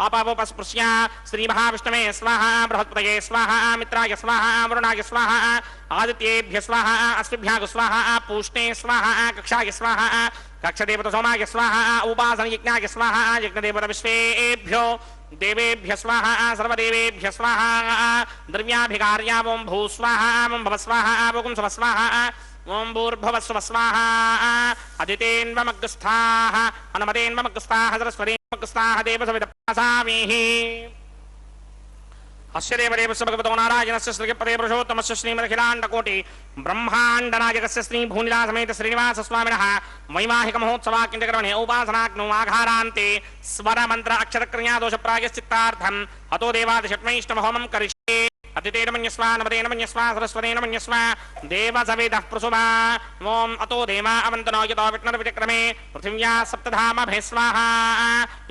अपावोपस्पृश्य श्रीमहाविष्णवे स्वाहा बृहस्पतये स्वाहा मित्राय स्वाहा वरुणाय स्वाहा आदित्येभ्य स्वाहा अश्विभ्यागु स्वाहा पूष्णे स्वाहा कक्षाय स्वाहा कक्षदेवत सोमाय स्वाहा उपासन यज्ञाय स्वाहा यज्ञदेवत विश्वेभ्यो देवेभ्य स्वाहा सर्वदेवेभ्य स्वाहा द्रव्याभिकार्या ओं भू स्वाहा ओं भव स्वाहा ओं स्व स्वाहा ओं भूर्भुवस्व स्वाहा अदितेन्वमग्रस्थाः अनुमतेन्वमग्रस्थाः सरस्वतीन्वमग्रस्थाः देवसवितप्रासामीः अस्य देवदेवस्य भगवतो नारायणस्य श्रीपदे पुरुषोत्तमस्य श्रीमदखिलाण्डकोटि ब्रह्माण्डनायकस्य श्री भूनिलासमेत श्रीनिवास स्वामिनः वैवाहिक महोत्सवाख्यकर्मणे उपासनाग्नौ आघारान्ते स्वरमन्त्र अक्षरक्रिया दोषप्रायश्चित्तार्थम् अतो देवादिषट्मैष्टमहोमं करिष्ये अतितेन मन्यस्वा नमतेन मन्यस्वा सरस्वतेन मन्यस्वा देवसवितः प्रसुभा ओं अतो देवा अवन्तनो यतो विष्णुर्विचक्रमे पृथिव्या सप्तधामभे स्वाहा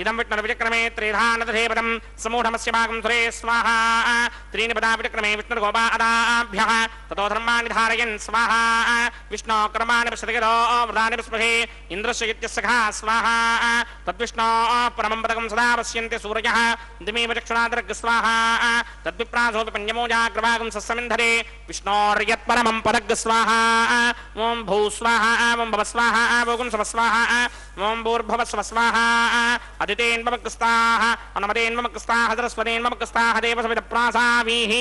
इदं विष्णुर्विचक्रमे त्रिधानदधेपदं समूढमस्य भागं सुरे स्वाहा त्रीणि पदा विचक्रमे विष्णुर्गोपादाभ्यः ततो धर्माणि धारयन् स्वाहा विष्णो कर्माणि पश्यतो वृदानि विस्पृहे इन्द्रस्य इत्यस्सखा स्वाहा तद्विष्णो परमं पदकं सदा पश्यन्ति सूर्यः दिमेव चक्षुणादर्ग स्वाहा तद्विप्रासोऽपि पञ्चमोजाग्रभागं सस्समिन्धरे विष्णोर्यत्परमं पदग् स्वाहा ओं भू स्वाहा ओं भव स्वाहा ओं स्व स्वाहा ओं भूर्भुवस्व स्वाहा अदितेन्वमग्रस्ताः अनुमतेन्वमग्रस्ताः सरस्वतेन्वमग्रस्ताः देवसवितप्रासामीः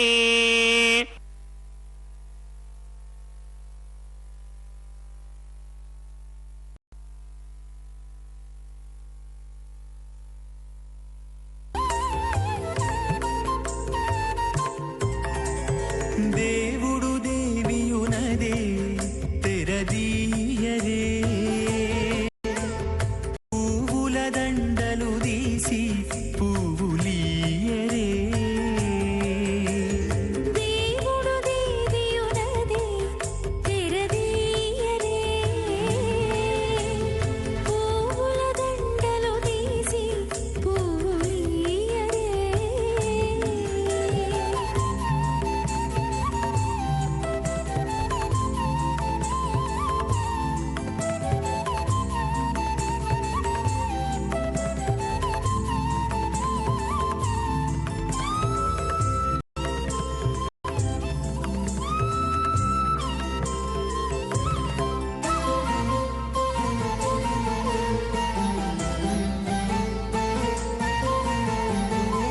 దేవుడు దేవియునదే తెరదీయరే పువ్వుల దండలు తీసి పువ్వులీయరే దేవుడు దేవియునదే తెరదీయరే పువ్వుల దండలు తీసి పువ్వులీయరే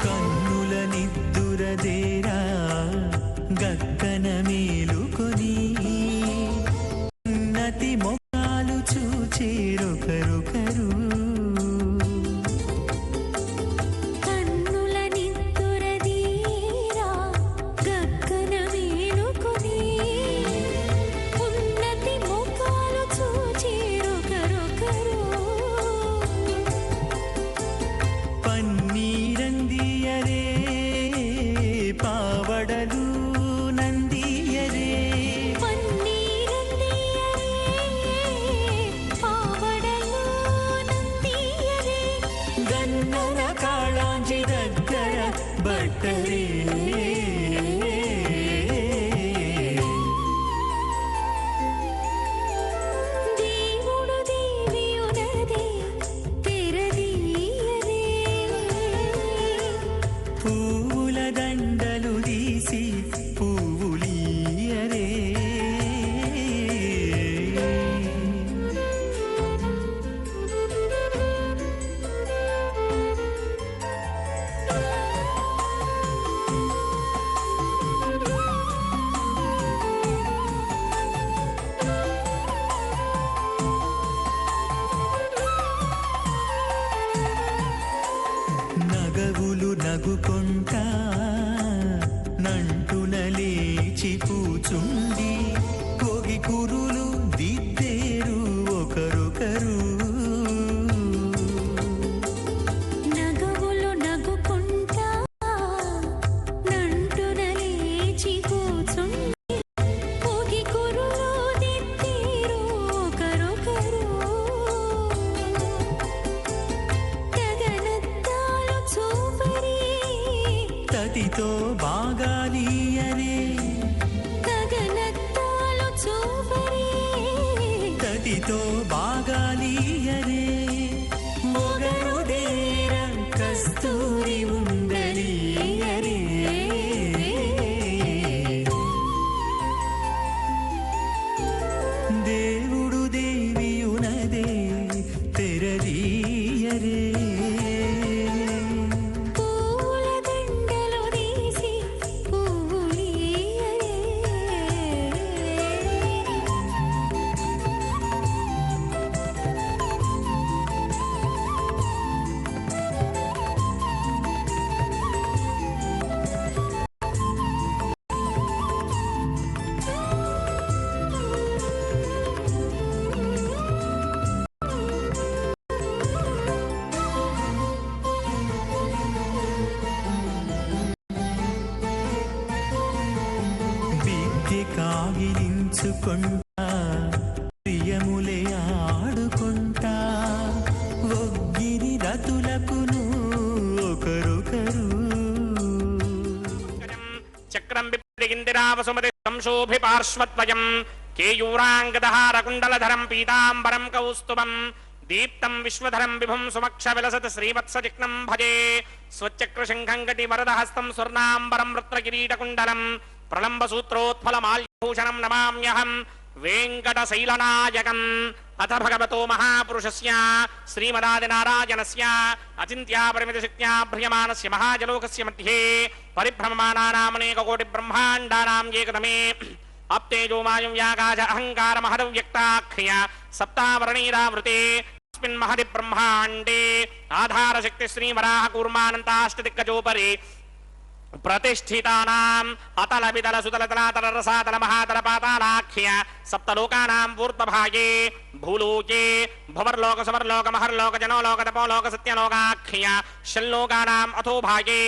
కన్నుల నిద్దురదేరా గక్కన మేలుకొని ఉన్నతి మొక్కలు చూచేరొకరొకరు కన్నుల నిద్దురదీరా గగ్గన మేలుకొని ఉన్నతి ముఖాలు చూచేరొకరొకరు పన్నీరందియరే దేవుడు దేవియునదే తెరదీయరే పూల దండలు తీసి పువ్వులీయరే నగవులు నగుకొంటా నంటున లేచి కూచుండి కోగి కురులు దిద్దేరు ఒకరొకరు నగవులు నగుకుంటా నంటున లేచి కూచుండి పోగి కురులు దిద్దేరు ఒకరొకరు గగనత్తాలు చూపరి తతితో బాగాలీయరే గగనత్తాలు చూపరి తతితో బాగాలీయరే మొగరు దేర కస్తూరి ఉండలీయరే దేవుడు దేవియునదే తెరదీయరే పూల దండలు తీసి పువ్వులీయరే విద్య కాగిలించుకుంటా ప్రియములే ఆడుకుంటా ఒగ్గిరి రతులకును ఒకరొకరు చక్రం బిందిరావసుమతి సంశోభి పార్శ్వత్వయం కేయూరాంగదహారకుండలధరం పీతాంబరం కౌస్తుభం దీప్తం విశ్వధరం విభుం సుమక్ష విలసత్ శ్రీవత్సచిక్నం భజే స్వచక్రశంఖం గటి వరదహస్తం స్వర్ణాంబరం రత్నకిరీటకుండలం ప్రళంబసూత్రోత్ఫలమాల్యభూషణం నమామ్యహం వెంకటశైలనాయకం అథ భగవతో మహాపురుషస్య శ్రీమదాదినారాయణస్య అచింత్యాపరిమితశక్త్యా భ్రియమానస్య మహాజలోకస్య మధ్యే పరిభ్రమమానానామనేకకోటి బ్రహ్మాండానాం ఏకతమే అప్తేజో మాయం వ్యాకాశ అహంకార మహదవ్యక్తాఖ్య సప్తావరణీరావృతే అస్మిన్ మహది బ్రహ్మాండే ఆధారశక్తి శ్రీవరాహ కూర్మానంతాష్టదిక్కజోపరి प्रतिष्ठितानां अतल वितल सुतल तलातल रसातल महातल पातालाख्य सप्तलोकानां पूर्वभागे भूलोके भुवर्लोक समर्लोक महर्लोक जनोलोक तपोलोक सत्यलोकाख्य षल्लोकानाम् अथो भागे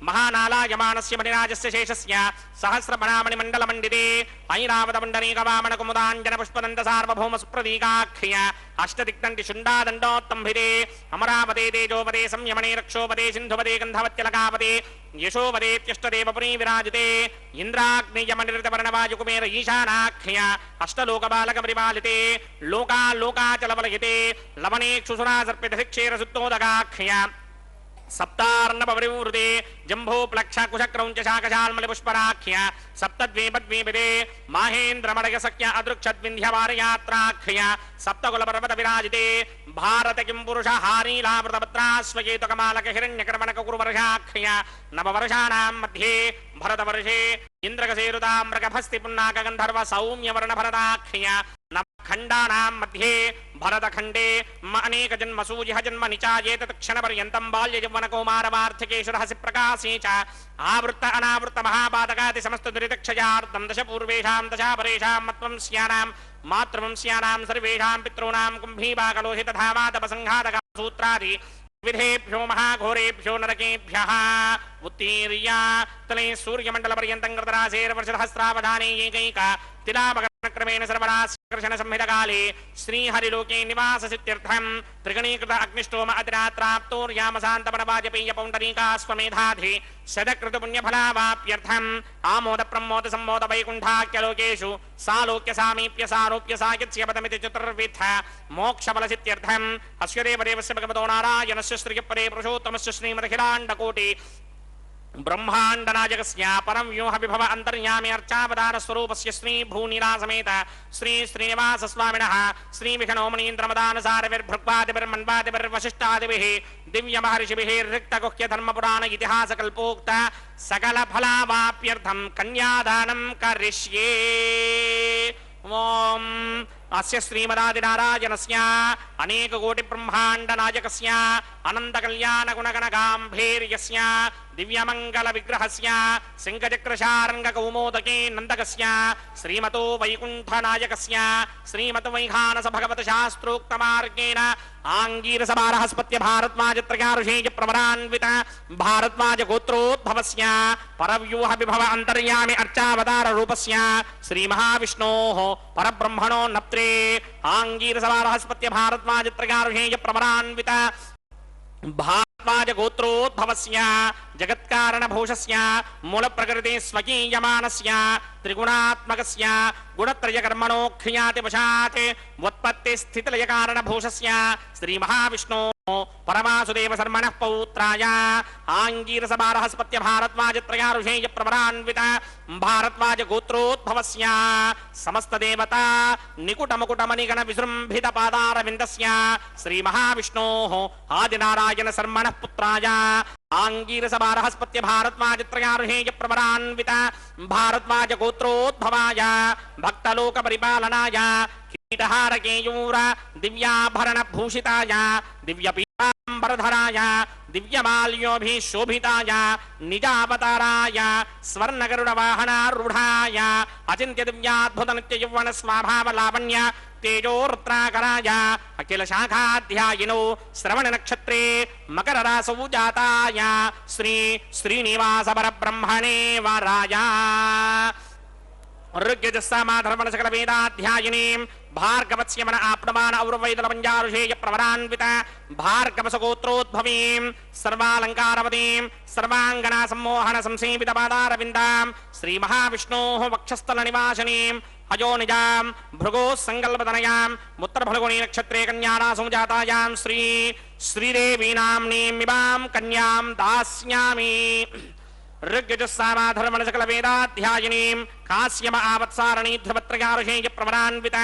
महानालायमानस्य मणिराजस्य शेषस्य सहस्रमणामणिमण्डलमण्डिते ऐरावतमण्डलीकवामन कुमुदाञ्जन पुष्पदन्त सार्वभौम सुप्रतीकाख्य अष्टदिक्तन्ति शुण्डादण्डोत्तम्भिते अमरावते तेजोपदे संयमने रक्षोपदे सिन्धुपदे गन्धवत्यलकापदे यशोवदेत्यष्टदेवपुरी विराजिते इन्द्राग्नेयमनिरतवर्णवायुकुमेर ईशानाख्य अष्टलोकबालकपरिपालिते लोकालोकाचलवलयिते लवणेक्षुसुरासर्पितशिक्षेरसुत्तोदकाख्य सप्तार्णवरिवृते जम्भो प्लक्षा कुशक्रौञ्च शाकशाल्मलिपुष्पराख्य सप्तद्वीपद्वीपिते माहेन्द्रमडयसख्य अदृक्षद्विन्ध्यवारयात्राख्य सप्तकुलपर्वत विराजिते भारत किं पुरुष हारीलावृतपत्राश्वकेतकमालक हिरण्यकर्मणककुरुवर्षाख्य नववर्षाणां मध्ये भरतवर्षे इन्द्रकसेरुताम्रकभस्ति पुन्नाकगन्धर्व सौम्यवर्णभरताख्य खण्डानां मध्ये भरतखण्डे अनेक जन्मसूजिह जन्म निचायेत तत्क्षणपर्यन्तं बाल्ययौवनकौमारवार्थिकेषु रहसि प्रकाशे च आवृत्त अनावृत्त महापातकादि समस्त दुरितक्षयार्तं दश पूर्वेषां दशापरेषां मत्वं स्यानां मातृवंस्यानां सर्वेषां पितॄणां कुम्भीपाकलोहित धामातपसंघातका सूत्रादि विधेभ्यो महाघोरेभ्यो नरकेभ्यः उत्तीर्य तले सूर्यमण्डलपर्यन्तं कृतरासेर्वर्षसहस्रावधाने एकैका तिलामग क्रमेण सर्वरास्कृष्ण संहित काले श्री हरिलोके निवास सिद्ध्यर्थम त्रिगणीकृत अग्निष्टोम अतिरात्राप्तोर्यामसान्तपन वाजपेय पौण्डरीकास्वमेधाधि शतकृत पुण्यफलावाप्यर्थम आमोद प्रमोद सम्मोद वैकुण्ठाख्यलोकेषु सालोक्य सामीप्य सारूप्य सायुज्य पदमिति चतुर्विध मोक्षफल सिद्ध्यर्थम अस्य देवदेवस्य भगवतो नारायणस्य श्रीपदे पुरुषोत्तमस्य श्रीमदखिलाण्डकोटि ब्रह्मांड नायकस्य परम व्यूह विभव अंतर्यामी अर्चावतार स्वरूपस्य श्री भूनीला समेत श्री श्रीनिवास स्वामिनः श्री विष्णु मणीन्द्रमदान सारविर्भृक्वादिभिर्मन्वादिभिर्वशिष्टादिभिः दिव्य महर्षिभिः ऋक्त गुह्य धर्म पुराण इतिहास कल्पोक्त सकल फलावाप्यर्थं कन्यादानं करिष्ये। ओम अस्य श्रीमदादिनारायणस्य अनेक कोटि ब्रह्मांड नायकस्य अनंत कल्याण गुणगण गांभीर्यस्य दिव्यमंगल विग्रहस्य सिंहचक्रशार्ंग कौमोदके नंदकस्य श्रीमतो वैकुंठ नायकस्य श्रीमत वैखानस भगवत शास्त्रोक्त मार्गेण आंगीरस बारहस्पत्य भारद्वाजत्रयारुषेय प्रवरान्वित भारद्वाज गोत्रोद्भवस्य परव्यूह विभव अंतर्यामी अर्चावतार रूपस्य श्री महाविष्णोः परब्रह्मणो नप्त्रे आंगीरस बारहस्पत्य भारद्वाजत्रयारुषेय प्रवरान्वित भारद्वाज गोत्रोद्भवस्य जगत्कारण भूषस्य मूल प्रकृति स्वकीयमानस्य त्रिगुणात्मकस्य गुणत्रय कर्मणो ख्याति वशात् उत्पत्ति स्थितिलय कारण भूषस्य श्री महाविष्णु परमासुदेव शर्मणः पौत्राय आंगीरस बारहस्पत्य भारद्वाजत्रयारुषेय प्रवरान्वित भारद्वाज गोत्रोद्भवस्य समस्त देवता निकुट मुकुट मणिगण विजृंभित पादारविन्दस्य श्री महाविष्णोः आदिनारायण शर्मणः पुत्राय आंगीरस बारहस्पत्य भारद्वाजत्रयारुषेय प्रवरान्वित भारद्वाज गोत्रोद्भवाय भक्तलोक परिपालनाय कीटहार केयूर दिव्याभरण भूषिताय दिव्यपीताम्बरधराय दिव्यमाल्योभिशोभिताय निजावताराय स्वर्णगरुड वाहनारूढाय अचिन्त्य दिव्याद्भुत नित्य यौवन स्वाभाव लावण्य तेजोरुद्राकराय अखिल शाखाध्यायिनो श्रवण नक्षत्रे मकर रासौ जाताय श्री श्रीनिवास परब्रह्मणे वराय ऋग्यजस्सामाधर्मण सकल वेदाध्यायिनीं भार्गवस्य मन आप्नमान औरवैदलपञ्जारुषेय प्रवरान्वित भार्गवसगोत्रोद्भवीं सर्वालङ्कारवतीं सर्वाङ्गना सम्मोहन संसेवित पादारविन्दां श्री महाविष्णोः वक्षस्थल निवासिनीं अजो निजां भृगोः संकल्पतनयां उत्तरफल्गुनी नक्षत्रे कन्यारासौ जातायां श्री श्रीदेवी नाम्नीमिमां कन्यां दास्यामि। ऋग्यजुस्सामाधर्मण सकल वेदाध्यायिनीं काश्यप आवत्सारणी ध्रुवत्रयारुषेय प्रवरान्वित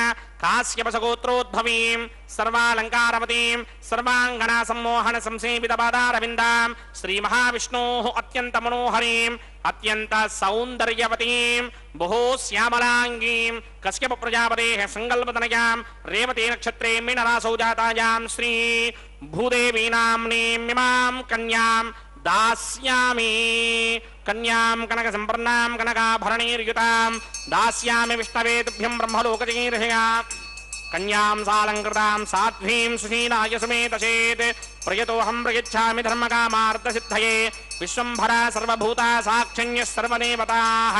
काश्यपसगोत्रोद्भवीं सर्वालङ्कारवतीं सर्वाङ्गना सम्मोहन संसेवित पादारविन्दां श्री महाविष्णोः अत्यन्त मनोहरीं अत्यंत सौन्दर्यवतीं बहु श्यामलांगीं कश्यप प्रजापतेः संकल्पतनयां रेवती नक्षत्रे मीनरासौ जातायां श्री भूदेवी नाम्नीमिमां कन्यां दास्यामि। कन्यां कनक संपन्नां कनकाभरणैर्युतां दास्यामि विष्णवे तुभ्यं ब्रह्मलोकजगीर्षया कन्यां सालङ्कृतां साध्वीं सुशीलाय सुमेतचेत् प्रयतोऽहं प्रयच्छामि धर्मकामार्थसिद्धये विश्वम्भरा सर्वभूता साक्षिण्यः सर्वदेवताः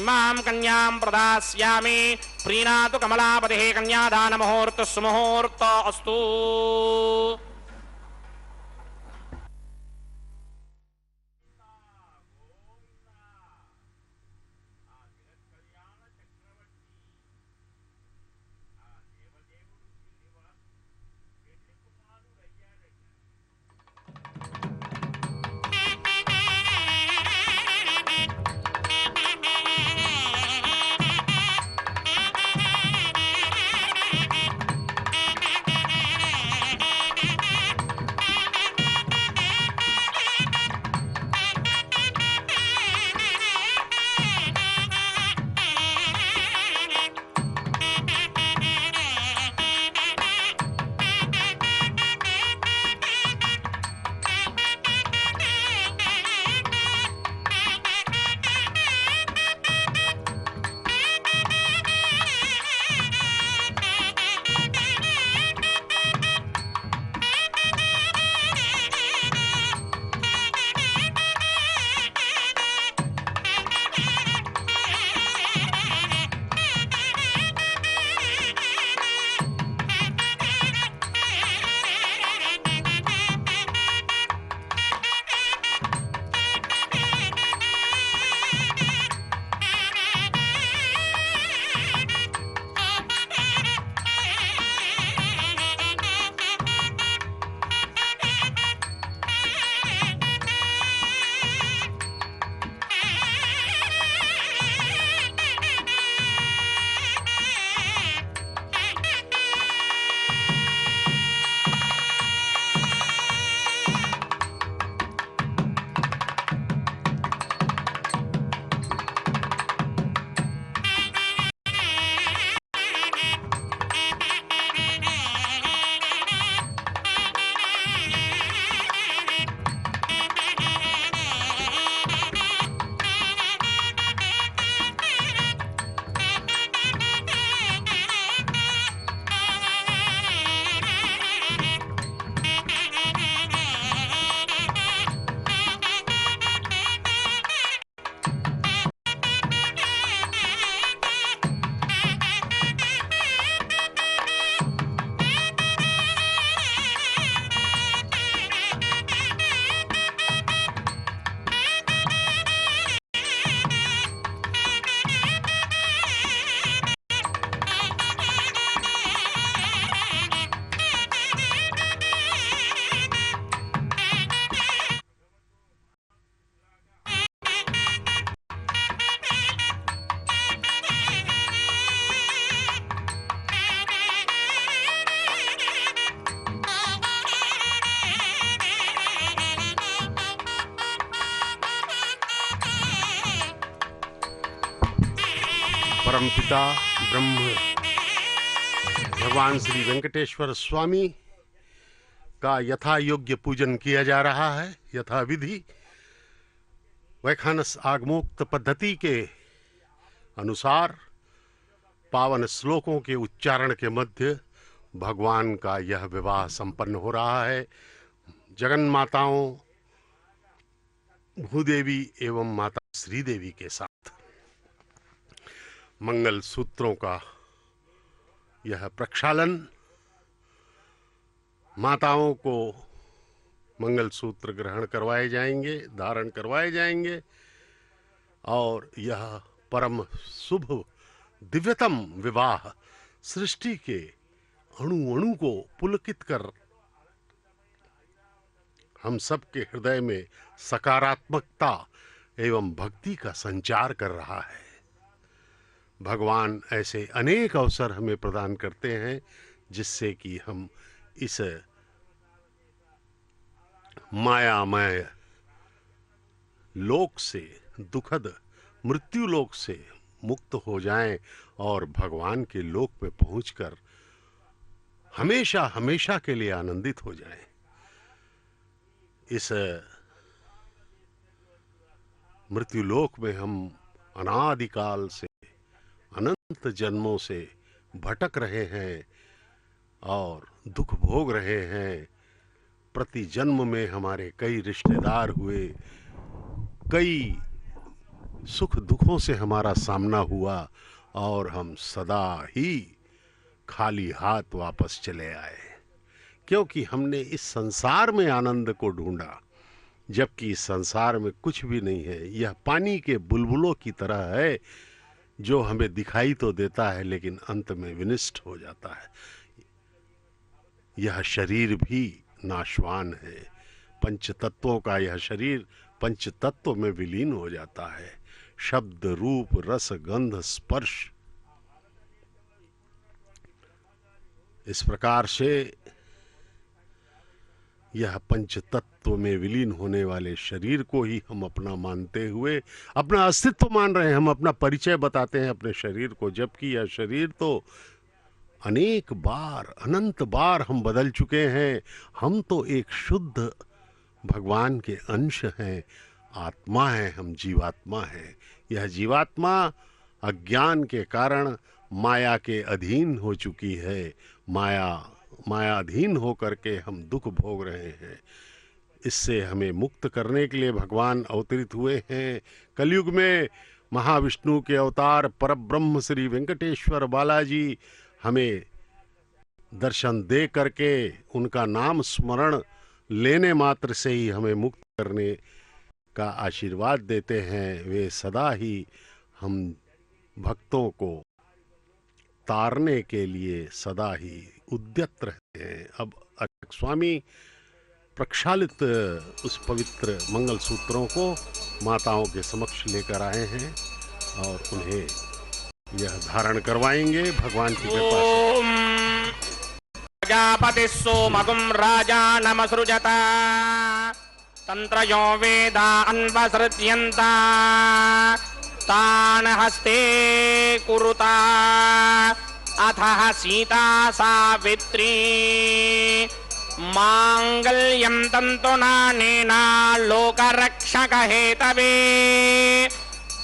इमां कन्यां प्रदास्यामि। प्रीणातु कमलापतिः कन्यादानमुहूर्तः सुमुहूर्तः अस्तु। परमपिता ब्रह्म भगवान श्री वेंकटेश्वर स्वामी का यथा योग्य पूजन किया जा रहा है। यथा विधि वैखानस आगमोक्त पद्धति के अनुसार पावन श्लोकों के उच्चारण के मध्य भगवान का यह विवाह संपन्न हो रहा है। जगन माताओं भूदेवी एवं माता श्रीदेवी के साथ मंगल सूत्रों का यह प्रक्षालन, माताओं को मंगल सूत्र ग्रहण करवाए जाएंगे, धारण करवाए जाएंगे और यह परम शुभ दिव्यतम विवाह सृष्टि के अणु अणु को पुलकित कर हम सबके हृदय में सकारात्मकता एवं भक्ति का संचार कर रहा है। भगवान ऐसे अनेक अवसर हमें प्रदान करते हैं जिससे कि हम इस मायामय लोक से, दुखद मृत्यु लोक से मुक्त हो जाएं और भगवान के लोक में पहुंचकर हमेशा हमेशा के लिए आनंदित हो जाएं। इस मृत्युलोक में हम अनादिकाल से, अनंत जन्मों से भटक रहे हैं और दुख भोग रहे हैं। प्रति जन्म में हमारे कई रिश्तेदार हुए, कई सुख दुखों से हमारा सामना हुआ और हम सदा ही खाली हाथ वापस चले आए, क्योंकि हमने इस संसार में आनंद को ढूंढा, जबकि इस संसार में कुछ भी नहीं है। यह पानी के बुलबुलों की तरह है जो हमें दिखाई तो देता है लेकिन अंत में विनष्ट हो जाता है। यह शरीर भी नाशवान है। पंच तत्वों का यह शरीर पंच तत्व में विलीन हो जाता है। शब्द, रूप, रस, गंध, स्पर्श, इस प्रकार से यह पंच तत्व में विलीन होने वाले शरीर को ही हम अपना मानते हुए अपना अस्तित्व मान रहे हैं। हम अपना परिचय बताते हैं अपने शरीर को, जबकि यह शरीर तो अनेक बार, अनंत बार हम बदल चुके हैं। हम तो एक शुद्ध भगवान के अंश हैं, आत्मा है, हम जीवात्मा हैं। यह जीवात्मा अज्ञान के कारण माया के अधीन हो चुकी है। मायाधीन होकर के हम दुख भोग रहे हैं। इससे हमें मुक्त करने के लिए भगवान अवतरित हुए हैं। कलयुग में महाविष्णु के अवतार परब्रह्म श्री वेंकटेश्वर बालाजी हमें दर्शन दे करके उनका नाम स्मरण लेने मात्र से ही हमें मुक्त करने का आशीर्वाद देते हैं। वे सदा ही हम भक्तों को तारने के लिए सदा ही उद्यत रहते हैं। अब अर्चक स्वामी प्रक्षालित उस पवित्र मंगल सूत्रों को माताओं के समक्ष लेकर आए हैं और उन्हें यह धारण करवाएंगे भगवान की कृपा से। ओम प्रजापति सोमगुं राजा नमसृजता तंत्रयो वेदा अन्वसृज्यन्ता तान् हस्ते कुरुता अथः सीता सावित्री मांगल्यं तन्तुनानेना लोकरक्षक हेतवे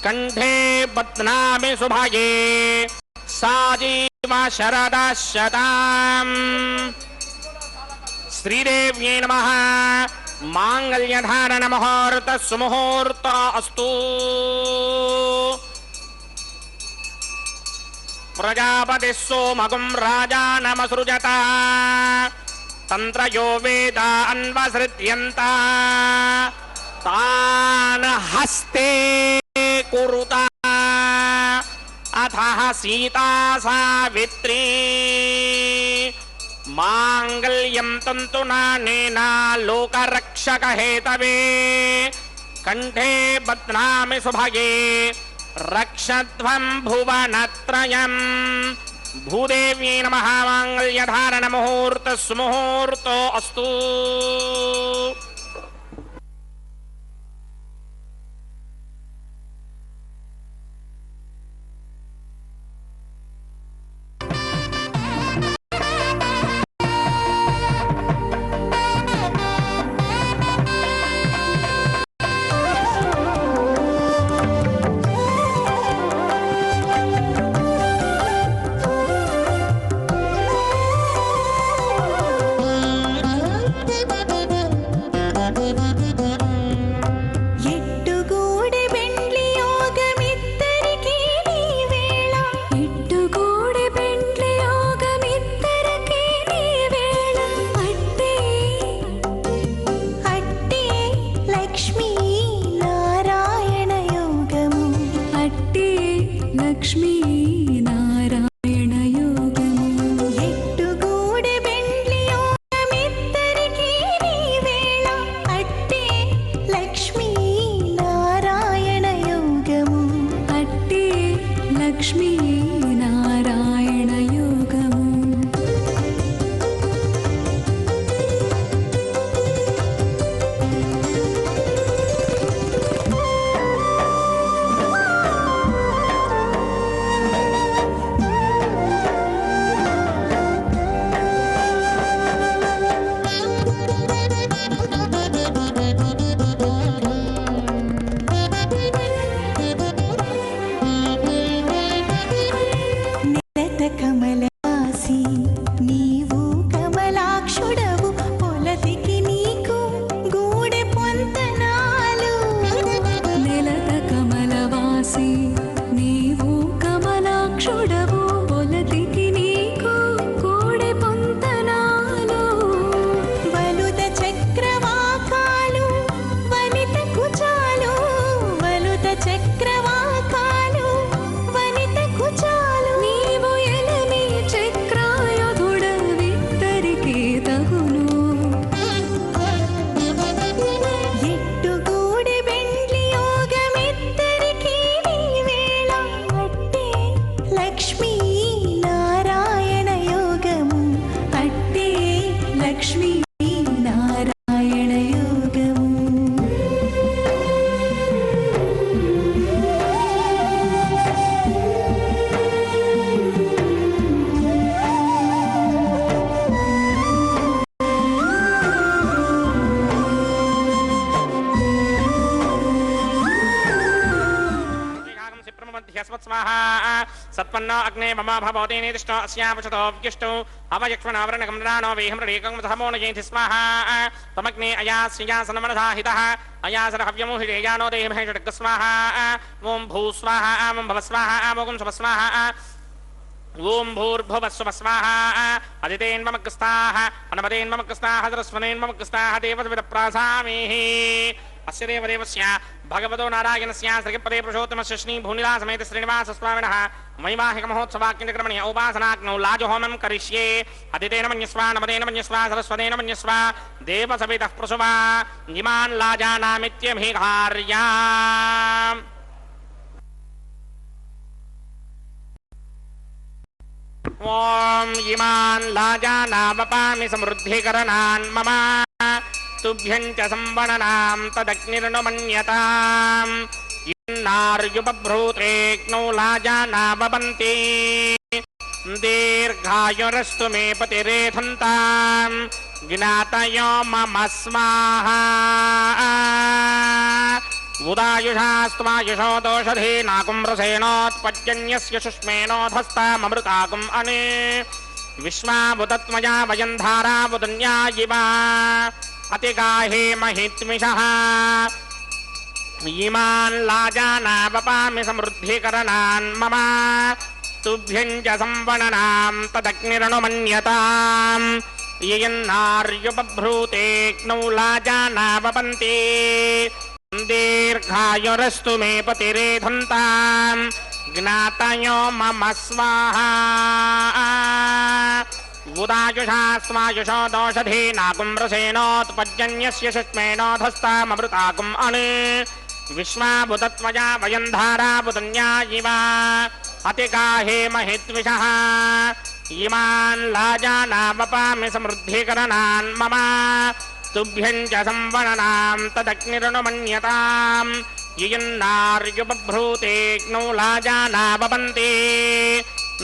कंठे बध्नामि सुभगे साजीव शरदः शतम्। श्रीदेव्यै नमः। मांगल्यधारण मुहूर्त सुमुहूर्त अस्तु। प्रजापति सोमगुं राजा नमसृजता तंत्रयो वेदा अन्वसृज्यन्ता तान् हस्ते कुरुता अथः सीता सावित्री मांगल्यं तन्तुनानेना लोकरक्षक हेतवे कंठे बध्नामि सुभगे रक्षध्वं भुवनत्रयम्। भूदेव्यै नमः। मांगल्यधारण मुहूर्त सुमुहूर्तो अस्तु। లక్ష్మీ నారాయణ యోగము ఎట్టుగూడె బెండ్లి యోగమిద్దరికీ నీ వేళ అట్టే లక్ష్మీ నారాయణ యోగము అట్టే లక్ష్మీ నారాయణ యోగము నెలత కమలవాసి నీవు కమలాక్షుడవు పొలతికి నీకు గూడె పొంతనాలు నెలత కమలవాసి నీవు కమలాక్షుడవు పొలతికి నీకు కోడె పొంతనాలు వలుద చక్రవాకాలు వనిత కుచాలు వలుద చక్రవాకాలు వనిత కుచాలు నీవు ఎలమి చక్రాయుధుడవిద్దరికీ తగును ఎట్టుగూడె బెండ్లి యోగమిద్దరికీ నీ వేళ అట్టే లక్ష్మీ నారాయణ యోగము అట్టే లక్ష్మీ నారాయణ యోగము सत्पन्नो अग्ने मम भवति निदिष्टो अस्यावचतो व्युष्टो अवयक्ष्मणावरणकं नराणो वेहमृडेकं धमो नयेति स्वाहा तमग्ने अयास्यासनमनसाहितः अयासनहव्यमोहिरेयानो देहमहेषडग् स्वाहा ॐ भूस्वाहा ॐ भवस्वाहा ॐ शुभस्वाहा ओम भूर्भुवस्वस्वाहा अदितेन्ममग्स्ताः अनमदेन्ममग्स्ताः सरस्वनेन्ममग्स्ताः देवसविदप्रासामीः अस्य देवदेवस्य भगवतो नारायणस्य श्रीपदे पुरुषोत्तमस्य श्रीभूनिलासमेत श्रीनिवासस्वामिनः महिमाहिकमहोत्सवाख्यक्रमणि उपासनाग्नौ लाजहोमं करिष्ये अदितेन मन्यस्वा नमदेन मन्यस्वा सरस्वतेन मन्यस्वा देवसवितः प्रसुवा इमान् लाजानामित्यभिघार्या ओम इमान् लाजानावपामि समृद्धिकरणान् मम तुभ्यं च संवणनां तदग्निर्नुमन्यताम् इन्नार्युपभ्रूतेऽग्नौ लाजानावपन्ति दीर्घायुरस्तु मे पतिरेधन्ताम् ज्ञातयो मम स्वाहा उदायुषास्त्वायुषो दोषधीनाकुम्रसेनोत्पद्यन्यस्य शुष्मेनोधस्ताममृताकुम् अने विश्वावुतत्मया वयं धारावुदन्या इव अतिगाहे महित्मिषः इमान् लाजानावपामि समृद्धिकरणान् मम तुभ्यं च संवणनां तदग्निरनुमन्यताम् ययन्नार्युपभ्रूतेऽग्नौ लाजानावपन्ति दीर्घायुरस्तु मे पतिरेधन्ताम् ज्ञातयो मम स्वाहा उदायुषा स्वायुषो दोषधीनाकुम्रसेनोत्पद्यन्यस्य शुष्मेनोधस्ताममृताकुम् अने विश्वावुतत्वया वयं धारावुदन्या इव अतिगाहे महित्विषः इमान् लाजानावपामि समृद्धिकरणान् मम तुभ्यं च संवणनां तदग्निरनुमन्यताम् ययन्नार्युपभ्रूतेऽग्नौ लाजानावपन्ति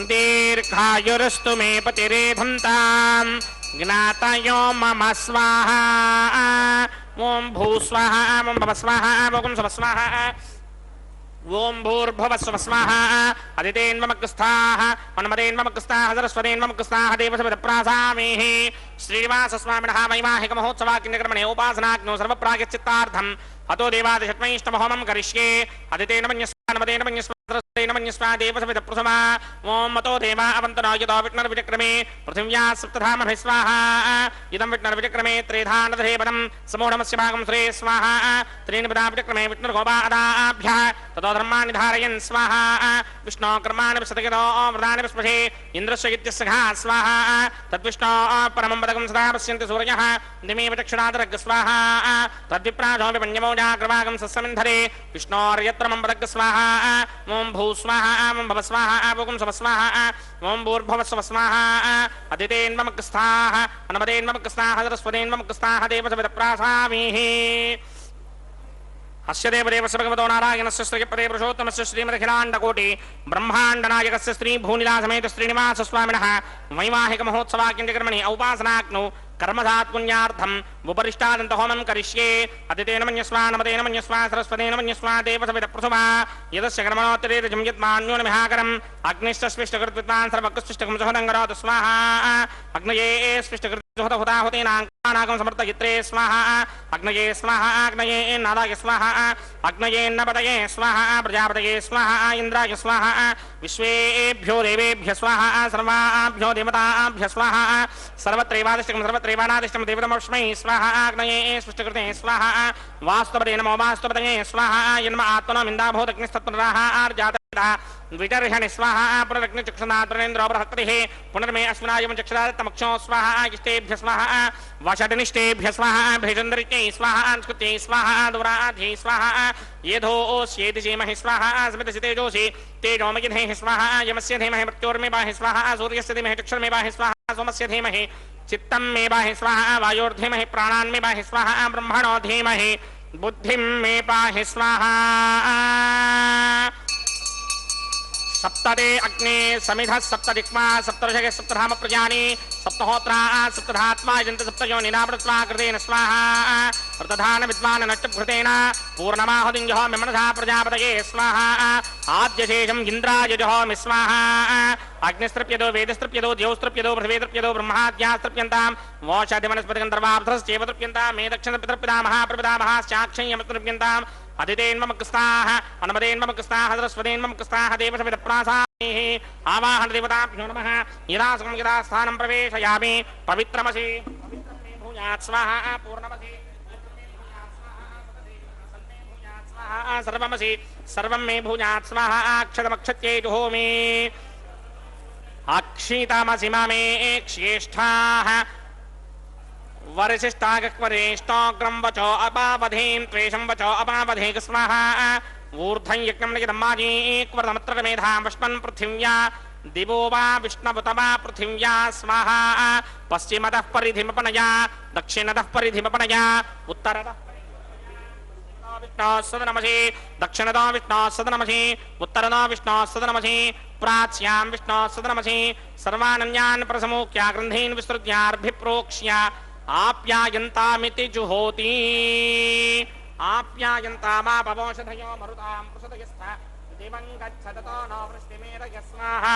दीर्घायुरस्तु मे पतिरेधन्ताम् ज्ञातयो मम स्वाहा ॐ भूस्वाहा ॐ भवस्वाहा ॐ शुभस्वाहा ओम भूर्भुवस्वस्वाहा अदितेन्ममग्स्ताः अनुमदेन्ममग्स्ताः सरस्वतेन्ममग्स्ताः देवसविदप्रासामीः श्रीनिवासस्वामिनः वैवाहिक महोत्सवाग्निकर्मणे उपासनाग्नौ सर्वप्रायश्चित्तार्थम् अतो देवादिषट्मैष्टमहोमं करिष्ये अदितेन मन्यस्वानमदेन मन्यस्वाद्रस्तेन मन्यस्वा देवसविदप्रथमा ओम मतो देवा अवन्तनो यतो विष्णुर्विचक्रमे पृथिव्या सप्तधामभिः स्वाहा इदं विष्णुर्विचक्रमे त्रेधानधरेपदं समूढमस्य भागं श्रे स्वाहा त्रीणि पदा विचक्रमे विष्णुर्गोपादाभ्यः ततो धर्माणि धारयन् स्वाहा विष्णो कर्माणि विशतयतो वृदानि विस्पशे इन्द्रस्य इत्यस्य घा स्वाहा तद्विष्णो परमं पदकं सदा पश्यन्ति सूर्यः दिमेव चक्षुरादरग् स्वाहा तद्विप्राजो विपन्यमो जाग्रवागं सस्यमिन्धरे विष्णोर्यत्र मम पदग् स्वाहा ओम भू स्वाहा ओम भव स्वाहा ओम सव स्वाहा ओम भूर्भुवः स्वः स्वाहा अदितेन्ममकस्थाः अनमदेन्ममकस्थाः सरस्वतेन्ममकस्थाः देवसविदप्रासामीः अस्य देवदेवस्य भगवतो नारायणस्य श्रीपदे पुरुषोत्तमस्य श्रीमदखिलाण्डकोटि ब्रह्माण्डनायकस्य श्रीभूनिलासमेत श्रीनिवासस्वामिनः वैवाहिक महोत्सवाग्निकर्मणि औपासनाग्नौ कर्मधात् पुण्यार्थम् उपरिष्टादन्त होमं करिष्ये अदितेन मन्यस्वा नमदेन मन्यस्वा सरस्वतेन मन्यस्वा देवसविदप्रथमा यदस्य कर्मणोत्तरेरजं यत्मान्योनमिहाकरम् अग्निश्चस्विष्टकृत्विद्वान् सर्वकृष्टिष्टकं सहोदङ्गरोतु स्वाहा अग्नये स्विष्टकृत्युहतहुताहुतेनाङ्कानाकं समर्थयित्रे स्वाहा अग्नये स्वाहा अग्नये नादाय स्वाहा अग्नये नपतये स्वाहा प्रजापतये स्वाहा इन्द्राय स्वाहा विश्वेभ्यो देवेभ्य स्वाहा सर्वाभ्यो देवताभ्य स्वाहा सर्वत्रैवादिष्टकं सर्वत्रैवानादिष्टं देवतमस्मै स्वाहा अग्नये स्पष्टकृते स्वाहा वास्तवपदे नमो वास्तवपदये स्वाहा यन्म आत्मनो मिन्दाभूतग्निस्तत्पुनराः आर्जातः द्विचर्षणि स्वाहा पुनरग्निचक्षुनात् प्रणेन्द्रो बृहस्पतिः पुनर्मे अस्मिनायं चक्षुरात्तमक्षो स्वाहा इष्टेभ्य स्वाहा वषडनिष्टेभ्य स्वाहा भेषन्दरित्यै स्वाहा अंस्कृत्यै स्वाहा दुराध्ये स्वाहा येधोऽस्येति धीमहि स्वाहा स्मितसि तेजोसि तेजोमयिधेहि स्वाहा यमस्य धीमहि मृत्योर्मे बाहि स्वाहा सूर्यस्य धीमहि चक्षुर्मे बाहि स्वाहा सोमस्य धीमहि चित्तं मे बाहि स्वाहा वायोर्धीमहि प्राणान् मे बाहि स्वाहा ब्रह्मणो धीमहि बुद्धिं मे पाहि स्वाहा सप्तदे अग्ने समिधः सप्तदिक्मा सप्तर्षगे सप्तधाम प्रजानि सप्तहोत्रा सप्तधात्मा यजन्त सप्तयोनिनावृत्वा कृतेन स्वाहा ऋतधान विद्वान् नष्टभृतेन पूर्णमाहुतिं जहोमि मनसा प्रजापतये स्वाहा आद्यशेषम् इन्द्राय जहोमि स्वाहा अग्निस्तृप्यतो वेदस्तृप्यतो द्यौस्तृप्यतो पृथिवीतृप्यतो ब्रह्माद्यास्तृप्यन्तां वोषादिवनस्पतिगन्धर्वाप्सरश्चैव तृप्यन्तां मे दक्षिणपितृप्यता महाप्रपितामहाश्चाक्षय्यमतृप्यन्ताम् अदितेन्ममकस्ताः अनमदेन्ममकस्ताः सरस्वतेन्ममकस्ताः देवसविदप्रासामीः आवाहन देवताभ्यो नमः यदा सुखं यदा स्थानं प्रवेशयामि पवित्रमसि पवित्रं मे भूयात् स्वाहा पूर्णमसि सर्वमसि सर्वं मे भूयात् स्वाहा अक्षतमक्षत्यै जुहोमि अक्षितमसि ममे श्रेष्ठाः वरिशिष्टाग्वरेष्टाग्रं वचो अपावधीं त्वेषं वचो अपावधेक स्वाहा ऊर्ध्वं यज्ञं निगदमाजीक्वरमत्र मेधां वष्पन् पृथिव्या दिवो वा विष्णवत वा पृथिव्या स्वाहा पश्चिमतः परिधिमपनया दक्षिणतः परिधिमपनया उत्तरतः विष्णो सदनमसि दक्षिणतो विष्णो सदनमसि उत्तरतो विष्णो सदनमसि प्राच्यां विष्णो सदनमसि सर्वानन्यान् प्रसमुख्या ग्रन्थीन् विस्तृत्यार्भिप्रोक्ष्य आप्यायन्तामिति जुहोति आप्यायन्तामापवोषधयो मरुतां पृषदयस्थ दिवं गच्छततो न वृष्टिमेरय स्वाहा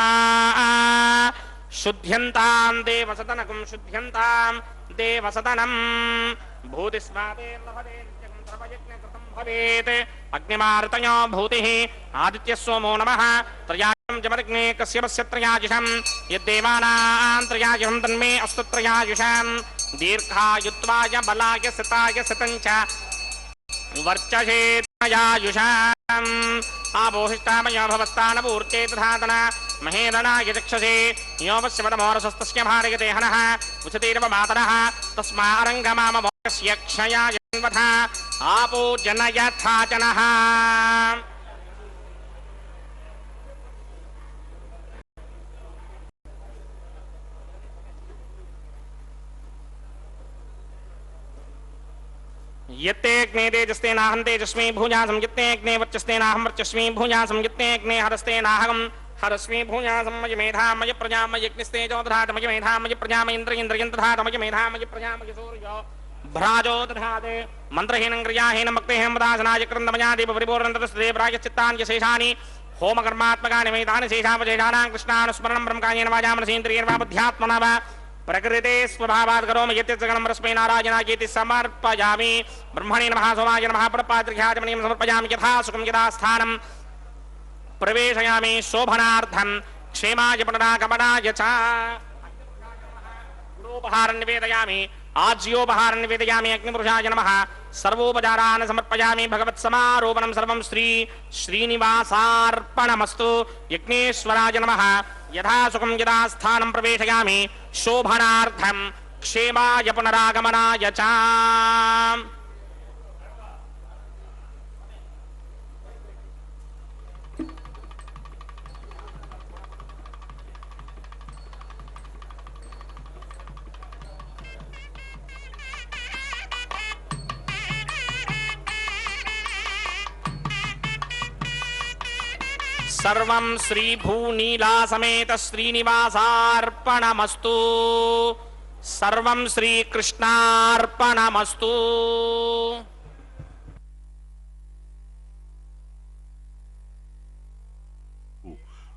शुद्ध्यन्तां देवसदनकं शुद्ध्यन्तां देवसदनं भूतिस्वादेर्लभदेर्यं सर्वयज्ञकृतं भवेत् अग्निमार्तयो भूतिः आदित्यः सोमो नमः त्रयायुषं जमदग्ने कश्यपस्य त्रयायुषं यद्देवानां त्रयायुषं तन्मे अस्तु त्रयायुषं दीर्घायुत्वाय बलाय सिताय सितञ्च वर्चसे त्रयायुषम् आपोहिष्टामयो भवस्तानपूर्ते तथातन महेदनाय चक्षसे योमस्य पदमोरसस्तस्य भारयते हनः उचतेरव मातरः तस्मारङ्गमामवोकस्य क्षयाय वथ आपो जनयथा जनः यत्ते अग्ने तेजस्ते नाहं तेजस्मी भूयासं यत्ते अग्ने वर्चस्ते नाहं वर्चस्मी भूयासं यत्ते अग्ने हरस्ते नाहं हरस्मी भूयासं मय मेधा मय प्रजा मय अग्निस्तेजो दधात मय मेधा मय प्रजा मय इन्द्र इन्द्रियं दधात मय मेधा मय प्रजा मय सूर्यो भ्राजो दधात मन्त्रहीनं क्रियाहीनं भक्तेहं वदासनाय क्रन्दमया देवपरिपूर्णन्तस्ते प्रायश्चित्तानि शेषानि होमकर्मात्मकानि वेदानि शेषावशेषाणां कृष्णानुस्मरणं ब्रह्मकायेन वाचा मनसेन्द्रियेण वा बुद्ध्यात्मना वा प्रकृते स्वभावात् करोमि यत् सकलं परस्मै नारायणायेति समर्पयामि। ब्रह्मणे नमः सोमाय नमः प्रपात्रिख्याचमनीं समर्पयामि। यथा सुखं यथा स्थानं प्रवेशयामि शोभनार्थं क्षेमाय पुनरागमनाय च। गुरोपहारं निवेदयामि आज्योपहारं निवेदयामि। अग्निपुरुषाय नमः सर्वोपचारान् समर्पयामि। भगवत्समारोपणं सर्वं श्री श्रीनिवासार्पणमस्तु। यज्ञेश्वराय नमः यथा सुखं यथा स्थानं प्रवेशयामि शोभनार्थं क्षेमाय पुनरागमनाय च। सर्वं श्री भूनीला समेत श्रीनिवासार्पणमस्तु। सर्वं श्री कृष्णार्पणमस्तु।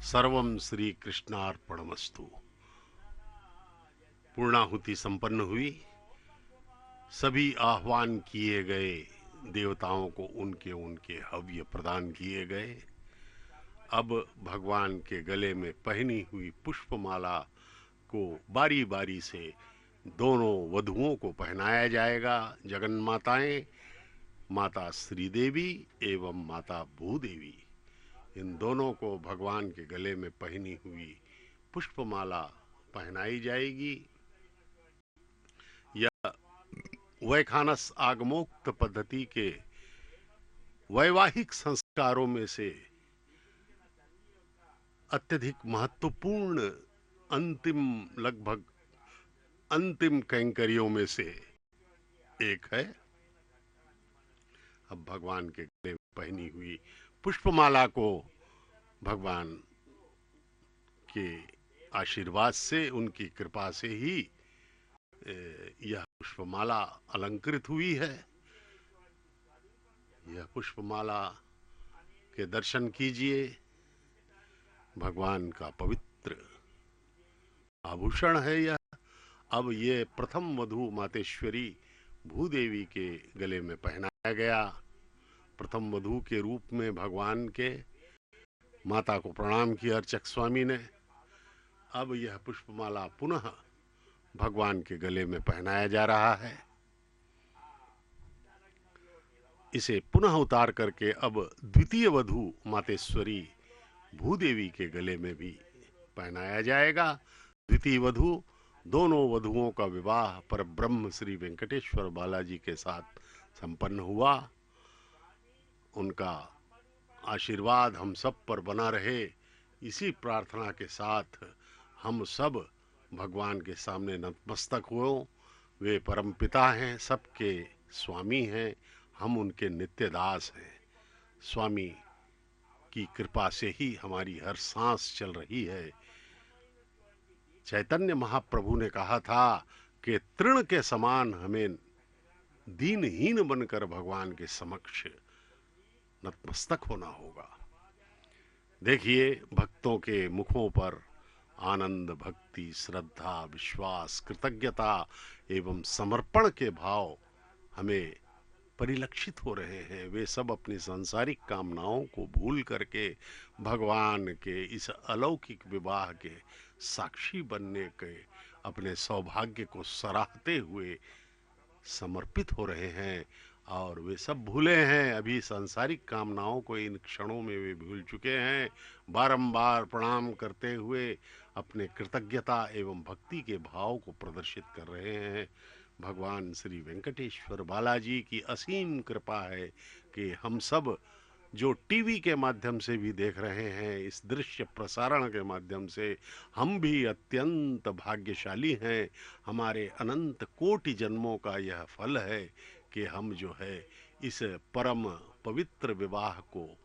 सर्वं श्री कृष्णार्पणमस्तु। पूर्णाहुति संपन्न हुई। सभी आह्वान किए गए देवताओं को उनके उनके हव्य प्रदान किए गए। अब भगवान के गले में पहनी हुई पुष्पमाला को बारी बारी से दोनों वधुओं को पहनाया जाएगा। जगन्माताएं माता श्रीदेवी एवं माता भूदेवी, इन दोनों को भगवान के गले में पहनी हुई पुष्पमाला पहनाई जाएगी। यह वैखानस आगमोक्त पद्धति के वैवाहिक संस्कारों में से अत्यधिक महत्वपूर्ण लगभग अंतिम कैंकर्यों में से एक है। अब भगवान के गले में पहनी हुई पुष्पमाला को भगवान के आशीर्वाद से, उनकी कृपा से ही यह पुष्पमाला अलंकृत हुई है। यह पुष्पमाला के दर्शन कीजिए। भगवान का पवित्र आभूषण है यह। अब ये प्रथम वधू मातेश्वरी भूदेवी के गले में पहनाया गया। प्रथम वधू के रूप में भगवान के माता को प्रणाम किया अर्चक स्वामी ने। अब यह पुष्पमाला पुनः भगवान के गले में पहनाया जा रहा है। इसे पुनः उतार करके अब द्वितीय वधू मातेश्वरी भूदेवी के गले में भी पहनाया जाएगा। द्वितीय वधू, दोनों वधुओं का विवाह पर ब्रह्म श्री वेंकटेश्वर बालाजी के साथ संपन्न हुआ। उनका आशीर्वाद हम सब पर बना रहे, इसी प्रार्थना के साथ हम सब भगवान के सामने नतमस्तक हो। वे परमपिता हैं, सबके स्वामी हैं, हम उनके नित्य दास हैं। स्वामी की कृपा से ही हमारी हर सांस चल रही है। चैतन्य महाप्रभु ने कहा था कि तृण के समान हमें दीनहीन बनकर भगवान के समक्ष नतमस्तक होना होगा। देखिए, भक्तों के मुखों पर आनंद, भक्ति, श्रद्धा, विश्वास, कृतज्ञता एवं समर्पण के भाव हमें परिलक्षित हो रहे हैं। वे सब अपनी सांसारिक कामनाओं को भूल करके भगवान के इस अलौकिक विवाह के साक्षी बनने के अपने सौभाग्य को सराहते हुए समर्पित हो रहे हैं। और वे सब भूले हैं, अभी सांसारिक कामनाओं को इन क्षणों में वे भूल चुके हैं। बारंबार प्रणाम करते हुए अपने कृतज्ञता एवं भक्ति के भाव को प्रदर्शित कर रहे हैं। भगवान श्री वेंकटेश्वर बालाजी की असीम कृपा है कि हम सब जो टीवी के माध्यम से भी देख रहे हैं, इस दृश्य प्रसारण के माध्यम से हम भी अत्यंत भाग्यशाली हैं। हमारे अनंत कोटि जन्मों का यह फल है कि हम जो है इस परम पवित्र विवाह को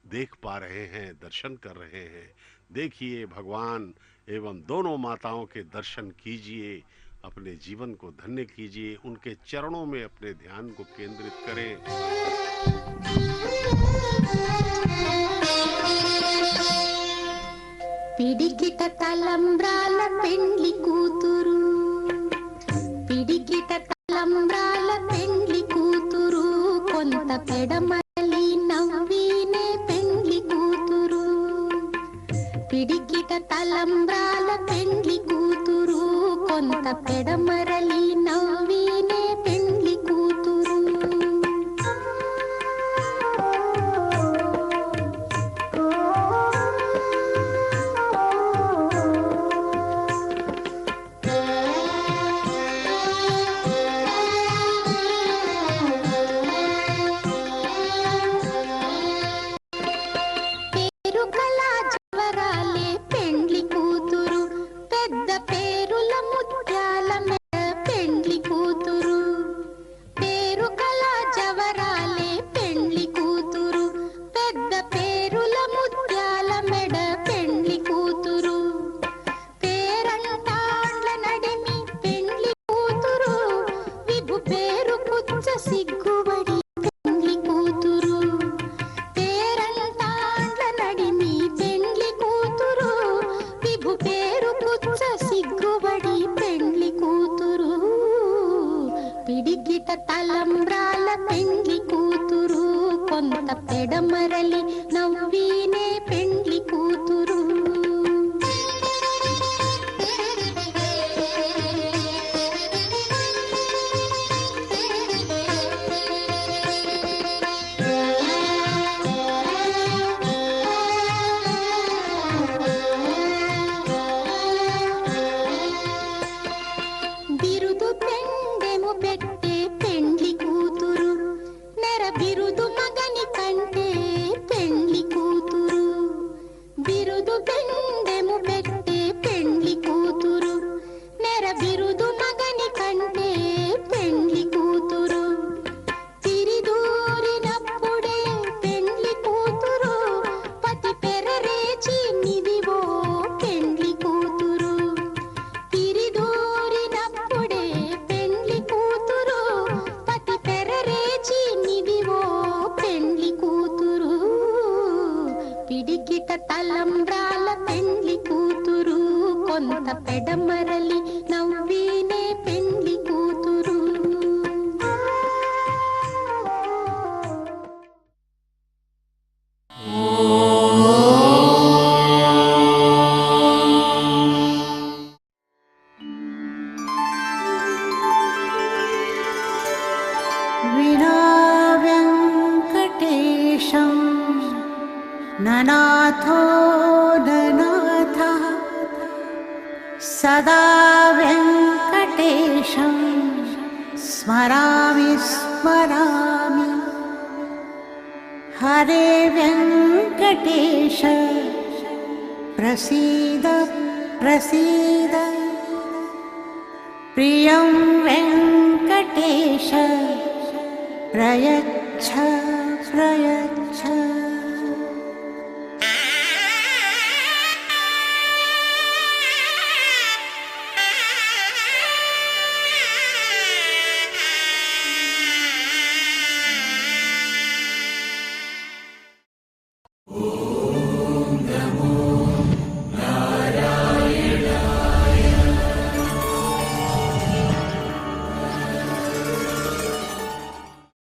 देख पा रहे हैं, दर्शन कर रहे हैं। देखिए, भगवान एवं दोनों माताओं के दर्शन कीजिए, अपने जीवन को धन्य कीजिए, उनके चरणों में अपने ध्यान को केंद्रित करें। पिडिकिट तलंब्राल पेंड्ली कूतु పెడమలి నవ్వినే పెండ్లి కూతురు పిడికిట తలంబ్రాల పెండ్లి కూతురు కొంత పెడమరలి నవ్వినే పెండ్లి కూతురు పిడికిట తలంబ్రాల పెండ్లి కూతురు కొంత పెడమరలి నవ్వినే పెండ్లి కూతురు బిరుదు పెండెము పెట్టే పెండ్లి కూతురు నెర బిరుదు మగని కంటే పెండ్లి కూతురు బిరుదు పెండెము పెట్టే పెండ్లి కూతురు నెర బిరుదు మగని కంటే పెండ్లి కూతురు తిరిదూరినప్పుడే పెండ్లి కూతురు పతి పెరరేచి నిదివో పెండ్లి కూతురు తిరిదూరినప్పుడే పెండ్లి కూతురు పతి పెరరేచి నిదివో పెండ్లి కూతురు పిడికిట తలంబ్రాల పెండ్లి కూతురు కొంత పెడమరలి నవ్వినే పెండ్లి కూతురు विना वेङ्कटेशं ननाथो ननाथः सदा वेङ्कटेशं स्मरामि स्मरामि हरे वेङ्कटेश प्रसीद प्रसीद प्रियं वेङ्कटेश प्रयच्छ प्रयच्छ